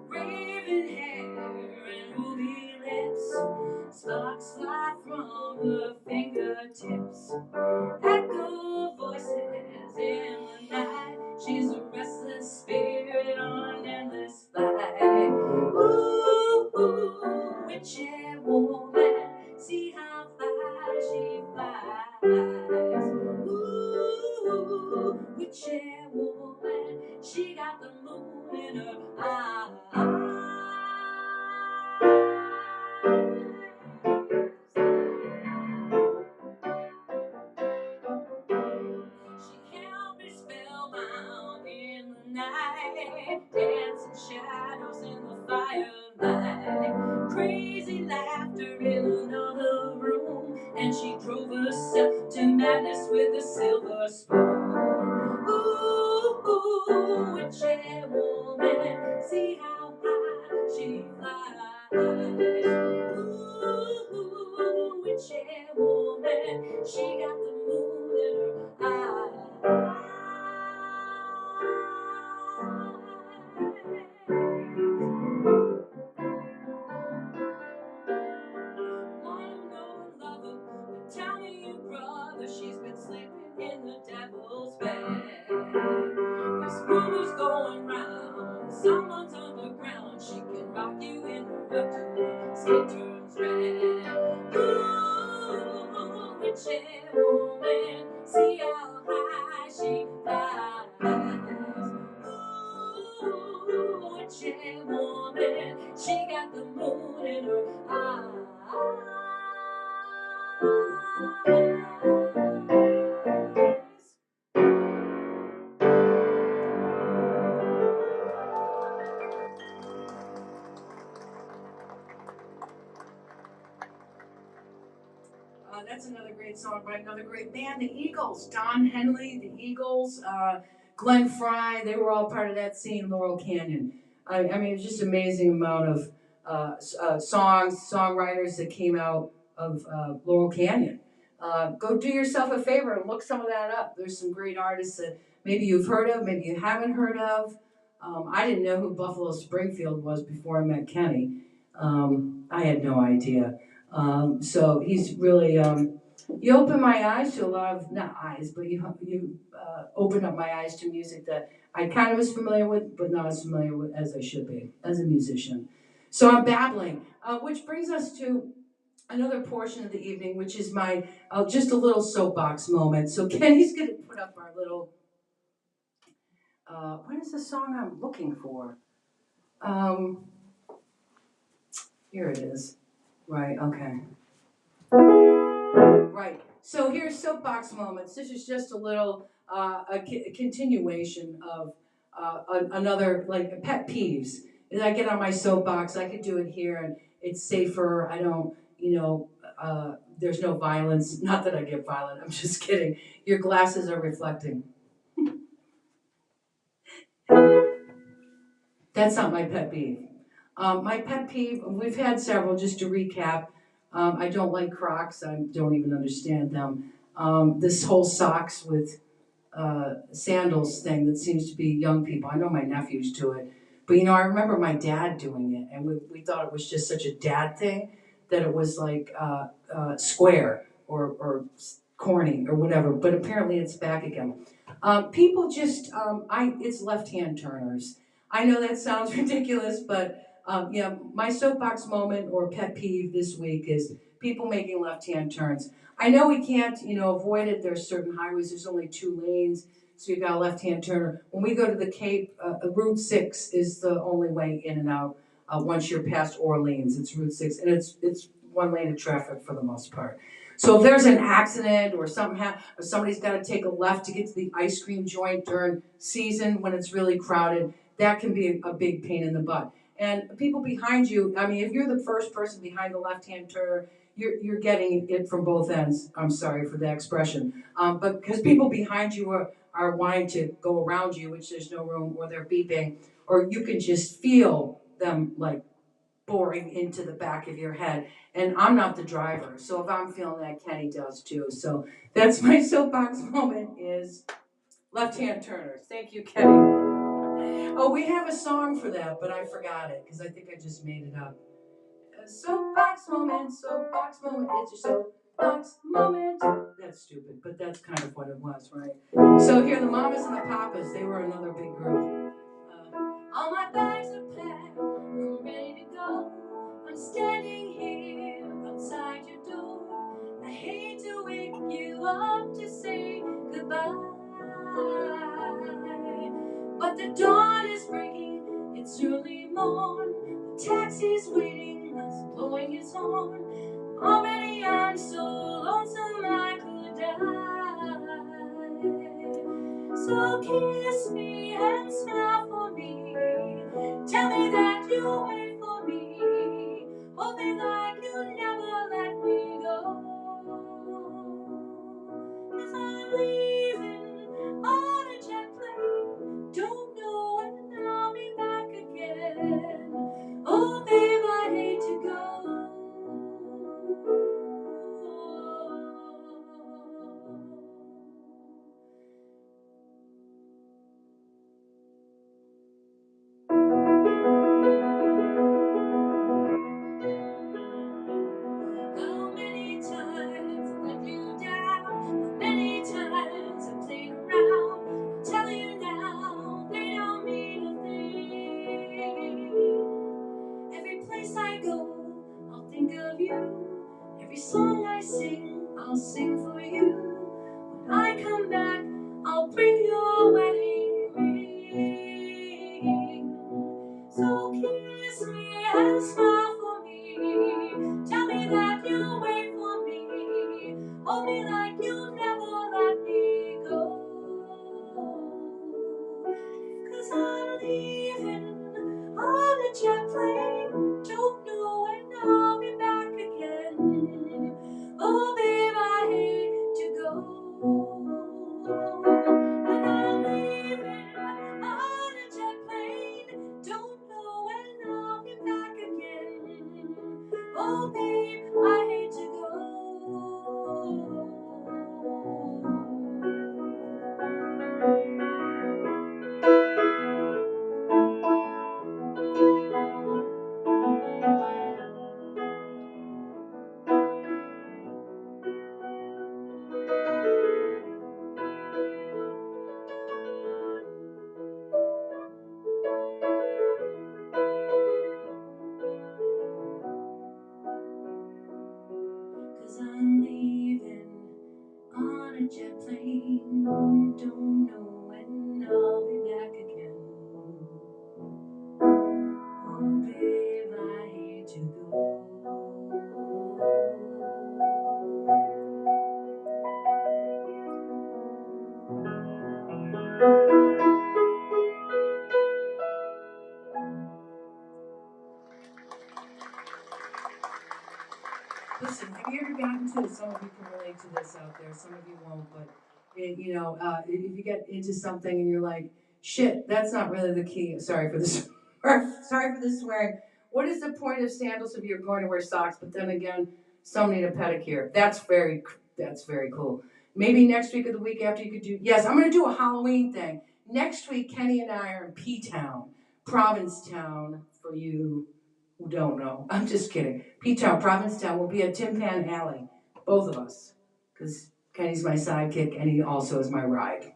Raven hair and ruby lips, sparks fly from her fingertips. Echo voices in the night. She's a restless spirit on an endless flight. Ooh, ooh, witchy woman, see how far she flies. Ooh, witchy woman, she got the moon in her eyes. She held me spellbound in the night, dancing shadows in the firelight, crazy laughter in another room, and she drove herself to madness with a silver spoon. Ooh, ooh, witchy woman, see how high she flies. Ooh, witchy woman, she got the moon in her eyes. Wanna know a lover, but tell me your brother, she's been sleeping in the devil's bed. There's rumors going round, someone's underground, she can rock you in the rug till the skin turns red. Ooh, witchy woman, see how high she flies. Ooh, witchy woman, she got the moon in her eyes. That's another great song by another great band, the Eagles. Don Henley, the Eagles, Glenn Frey, they were all part of that scene, Laurel Canyon. I mean, it's just an amazing amount of songwriters that came out of Laurel Canyon. Go do yourself a favor and look some of that up. There's some great artists that maybe you've heard of, maybe you haven't heard of. I didn't know who Buffalo Springfield was before I met Kenny. I had no idea. So he's really, you opened my eyes to a lot of, not eyes, but you opened up my eyes to music that I kind of was familiar with, but not as familiar with as I should be as a musician. So I'm babbling, which brings us to another portion of the evening, which is my, just a little soapbox moment. So Kenny's going to put up our little, what is the song I'm looking for? Here it is. Right, okay. Right, so here's soapbox moments. This is just a little, a continuation of another, like, pet peeves. As I get on my soapbox, I could do it here, and it's safer. I don't, there's no violence. Not that I get violent, I'm just kidding. Your glasses are reflecting. That's not my pet peeve. My pet peeve, we've had several, just to recap. I don't like Crocs. I don't even understand them. This whole socks with sandals thing that seems to be young people. I know my nephews do it. But, I remember my dad doing it, and we thought it was just such a dad thing that it was like square or corny or whatever. But apparently it's back again. People just, it's left-hand turners. I know that sounds ridiculous, but my soapbox moment or pet peeve this week is people making left-hand turns. I know we can't, avoid it. There's certain highways, there's only 2 lanes, so you've got a left-hand turner. When we go to the Cape, Route 6 is the only way in and out. Once you're past Orleans, it's Route 6, and it's 1 lane of traffic for the most part. So if there's an accident or or somebody's got to take a left to get to the ice cream joint during season when it's really crowded, that can be a big pain in the butt. And people behind you, I mean, if you're the first person behind the left-hand turner, you're getting it from both ends. I'm sorry for the expression. But because people behind you are wanting to go around you, which there's no room, or they're beeping, or you can just feel them like boring into the back of your head. And I'm not the driver, so if I'm feeling that, Kenny does too. So that's my soapbox moment is left-hand turners. Thank you, Kenny. Oh, we have a song for that, but I forgot it because I think I just made it up. Soapbox moment, it's your soapbox moment. That's stupid, but that's kind of what it was, right? So here, the Mamas and the Papas, they were another big group. All my bags are packed, I'm ready to go. I'm standing here outside your door. I hate to wake you up to say goodbye, but the dawn is breaking, it's early morn. The taxi's waiting, it's blowing his horn. Already I'm so lonesome I could die. So kiss me and smile for me. Tell me that you'll wait for me. Hold me like you never let me go. 'Cause I'm leaving on a jet plane. Don't know when I'll be back again. Oh, babe, I hate to go. How many times I've let you down? How many times I've played around? I'm telling you now, they don't mean a thing. Every place I go, I'll think of you. Every song I sing, I'll sing for you. When I come back, I'll bring your wedding ring. So kiss me and smile for me. Tell me that you'll wait for me. Hold me like you'll never let me go. 'Cause I'm leaving on a jet plane. Don't know when I'll be back again. Oh, babe, 'cause I'm leaving on a jet plane. Don't know when I'll be back again. Oh, babe, I hate to go. Listen, have you ever gotten to, some of you can relate to this out there, some of you won't, but if you get into something and you're like, shit, that's not really the key. Sorry for this. Sorry for the swearing. What is the point of sandals if you're going to wear socks? But then again, some need a pedicure. That's very cool. Maybe next week or the week after you could do, yes, I'm going to do a Halloween thing. Next week, Kenny and I are in P-Town, Provincetown, for you who don't know. I'm just kidding. P-Town, Provincetown, will be at Tin Pan Alley. Both of us. Because Kenny's my sidekick and he also is my ride.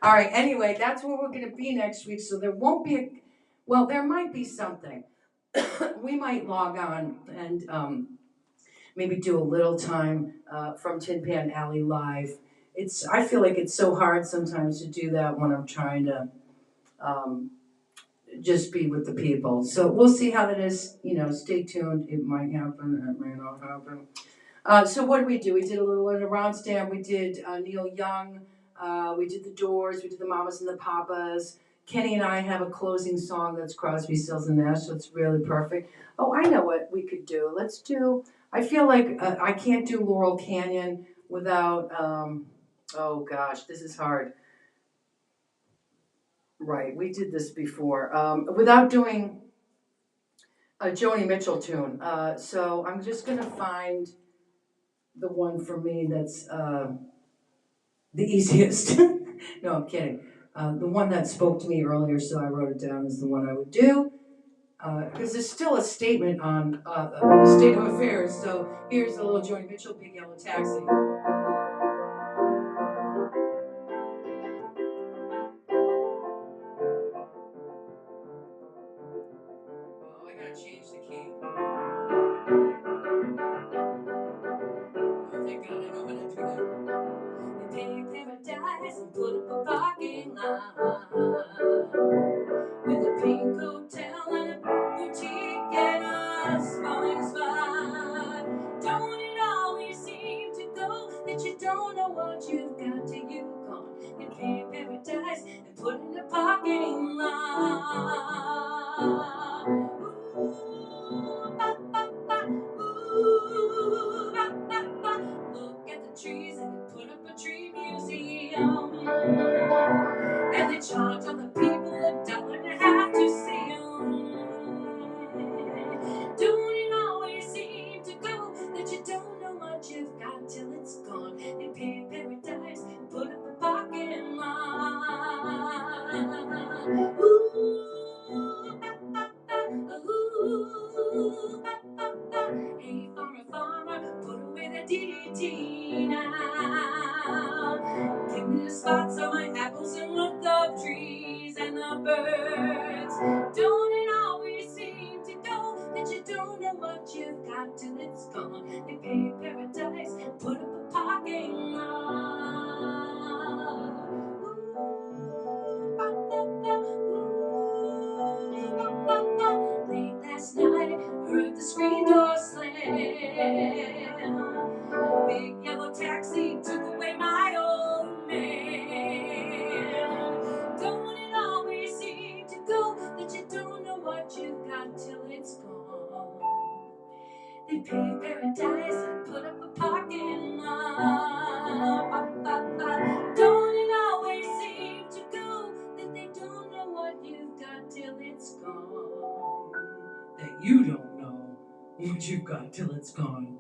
All right, anyway, that's where we're going to be next week. So there won't be there might be something. We might log on and maybe do a little time from Tin Pan Alley live. I feel like it's so hard sometimes to do that when I'm trying to just be with the people. So we'll see how that is. Stay tuned. It might happen. It may not happen. So what did we do? We did a little in a round stand. We did Neil Young. We did the Doors. We did the Mamas and the Papas. Kenny and I have a closing song that's Crosby, Stills and Nash, so it's really perfect. Oh, I know what we could do. I feel like I can't do Laurel Canyon without, oh gosh, this is hard. Right, we did this before. Without doing a Joni Mitchell tune. So I'm just going to find the one for me that's the easiest. No, I'm kidding. The one that spoke to me earlier, so I wrote it down as the one I would do. Because there's still a statement on the state of affairs. So here's a little Joni Mitchell, Big Yellow Taxi. Oh, I gotta change the key. Oh, thank God I know how to do that. They pay paradise and put up a parking lot with a pink hotel and a boutique and a smiling spot. Don't it always seem to go that you don't know what you've got till you've gone and pay paradise and put in a parking lot. Ooh, ba, ba, ba, ooh, ba, ba, ba. Look at the trees and put up a tree museum. And they charge all the people $1.50 to see 'em. Don't it always seem to go that you don't know what you've got till it's gone? They pay paradise and put up a parking lot. Ooh, ba, ba, ba, ooh, ba, ba, ba. Hey, farmer, put away the DDT now. Give me the spots on my apples and the love trees and the birds. Don't it always seem to go that you don't know what you've got till it's gone? They pay paradise and put up a parking lot. Ooh, ba, ba, ba, ooh, ba, ba, ba. Late last night, heard the screen door slam. A big yellow taxi took away my old man. Don't it always seem to go that you don't know what you've got till it's gone? They pay paradise and put up a parking lot. Ba, ba, ba. Don't it always seem to go that they don't know what you've got till it's gone? That you don't know what you've got till it's gone.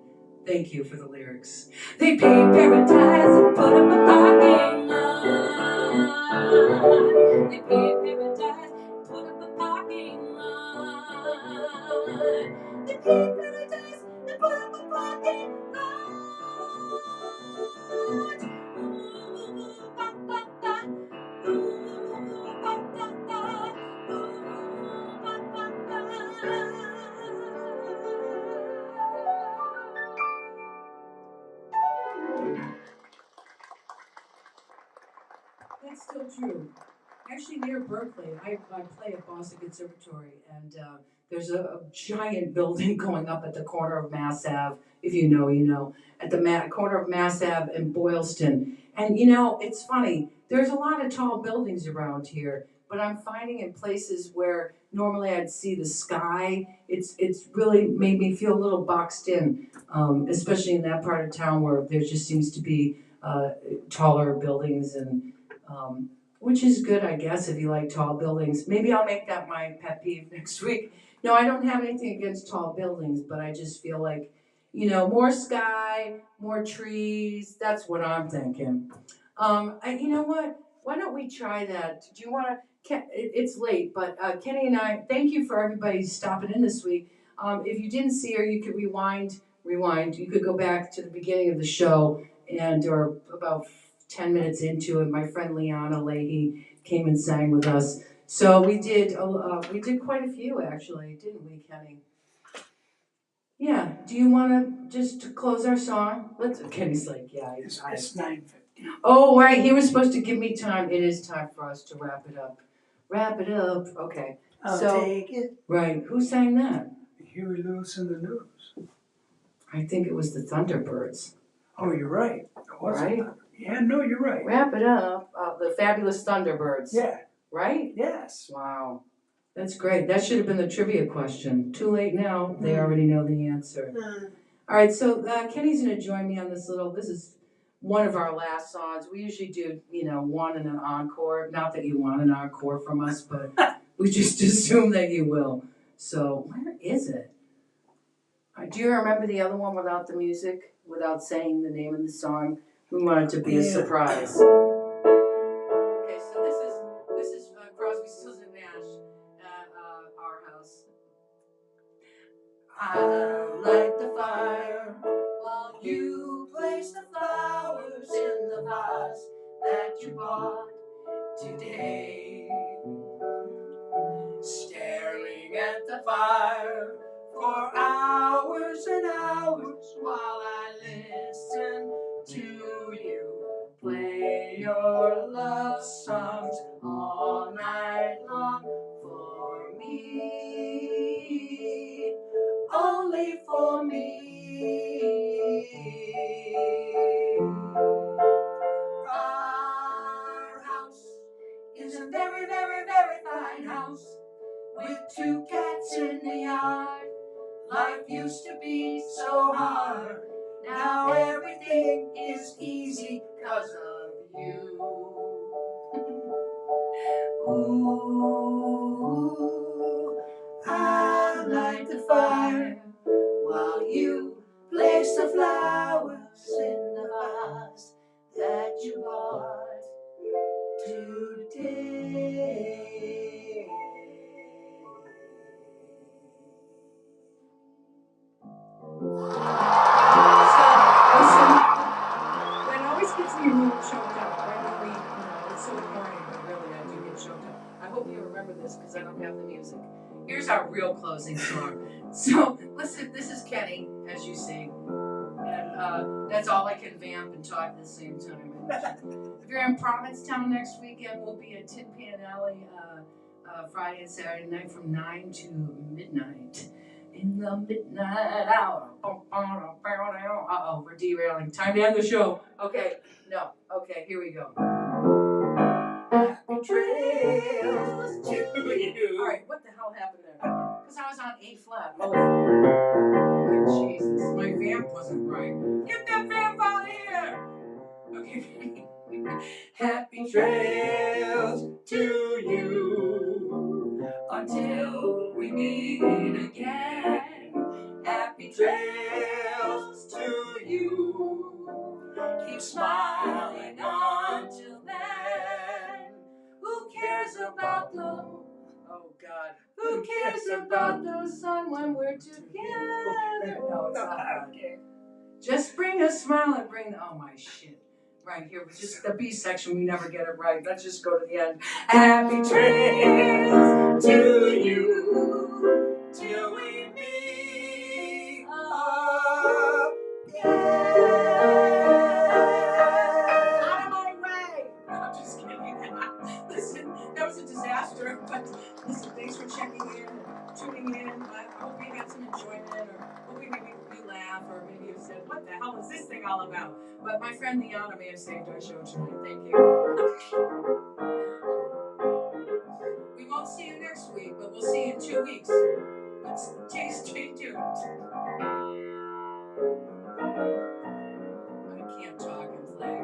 Thank you for the lyrics. They pay paradise and put up a parking lot. They pay paradise and put up a parking lot. They pay paradise and put up a parking lot. Ooh, ba, ba, ba. Ooh, ba, ba, ba. Ooh, ba, ba, ba. so true. Actually, near Berkeley, I play at Boston Conservatory, and there's a giant building going up at the corner of Mass Ave. If you know, you know. At the corner of Mass Ave and Boylston. And you know, it's funny. There's a lot of tall buildings around here, but I'm finding in places where normally I'd see the sky, it's really made me feel a little boxed in, especially in that part of town where there just seems to be taller buildings and which is good, I guess, if you like tall buildings. Maybe I'll make that my pet peeve next week. No, I don't have anything against tall buildings, but I just feel like, you know, more sky, more trees. That's what I'm thinking. You know what? Why don't we try that? Do you want to? It's late, but Kenny and I. Thank you for everybody stopping in this week. If you didn't see her, you could rewind. You could go back to the beginning of the show or about 10 minutes into it. My friend Liana Leahy came and sang with us. So we did quite a few actually, didn't we, Kenny? Yeah. Do you want to just close our song? Kenny's like, yeah. It's 9:50. Oh, right. He was supposed to give me time. It is time for us to wrap it up. Okay. I'll take it. Right. Who sang that? Huey Lewis and the News. I think it was the Thunderbirds. Oh, you're right. It wasn't. Right? Yeah, no, you're right. Wrap it up. The Fabulous Thunderbirds. Yeah. Right? Yes. Wow. That's great. That should have been the trivia question. Too late now. They already know the answer. All right, so Kenny's going to join me on this is one of our last songs. We usually do, you know, one and an encore. Not that you want an encore from us, but we just assume that you will. So where is it? Do you remember the other one without the music, without saying the name of the song? We want it to be a surprise. Okay, so this is Crosby, Stills and Nash at our house. I'll light the fire while you place the flowers in the vase that you bought today. Staring at the fire for hours and hours while I listen to you play your love songs all night long for me, only for me. Our house is a very, very, very fine house with 2 cats in the yard. Life used to be so hard. Now everything is easy 'cause of you. Ooh, I light the fire while you place the flowers in the vase that you bought today. It always gets me a little choked up. Right when it's so annoying, but really I do get choked up. I hope you remember this because I don't have the music. Here's our real closing song. So listen, this is Kenny, as you see, and that's all I can vamp and talk at the same time. If you're in Provincetown next weekend, we'll be at Tin Pan Alley Friday and Saturday night from 9 to midnight. In the midnight hour. Uh-oh, we're derailing. Time to end the show. Okay, no. Okay, here we go. Happy trails to you. All right, what the hell happened there? Because I was on A flat. Oh, Jesus. My vamp wasn't right. Get that vamp out of here. Okay. Happy trails to you until we meet again. Happy trails to you. Keep smiling until then. Who cares about the... Oh, God. Who cares about the sun when we're together? No, it's not. Okay. Just bring a smile and bring... Oh, my shit. Right here, just the B section, we never get it right. Let's just go to the end. Happy trails to you till we meet again. Out of my way! I'm just kidding. said, what the hell is this thing all about? But my friend Liana may have saved our show tonight. Thank you. We won't see you next week, but we'll see you in 2 weeks. But stay tuned. I can't talk and play.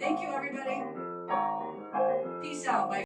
Thank you, everybody. Peace out. Bye.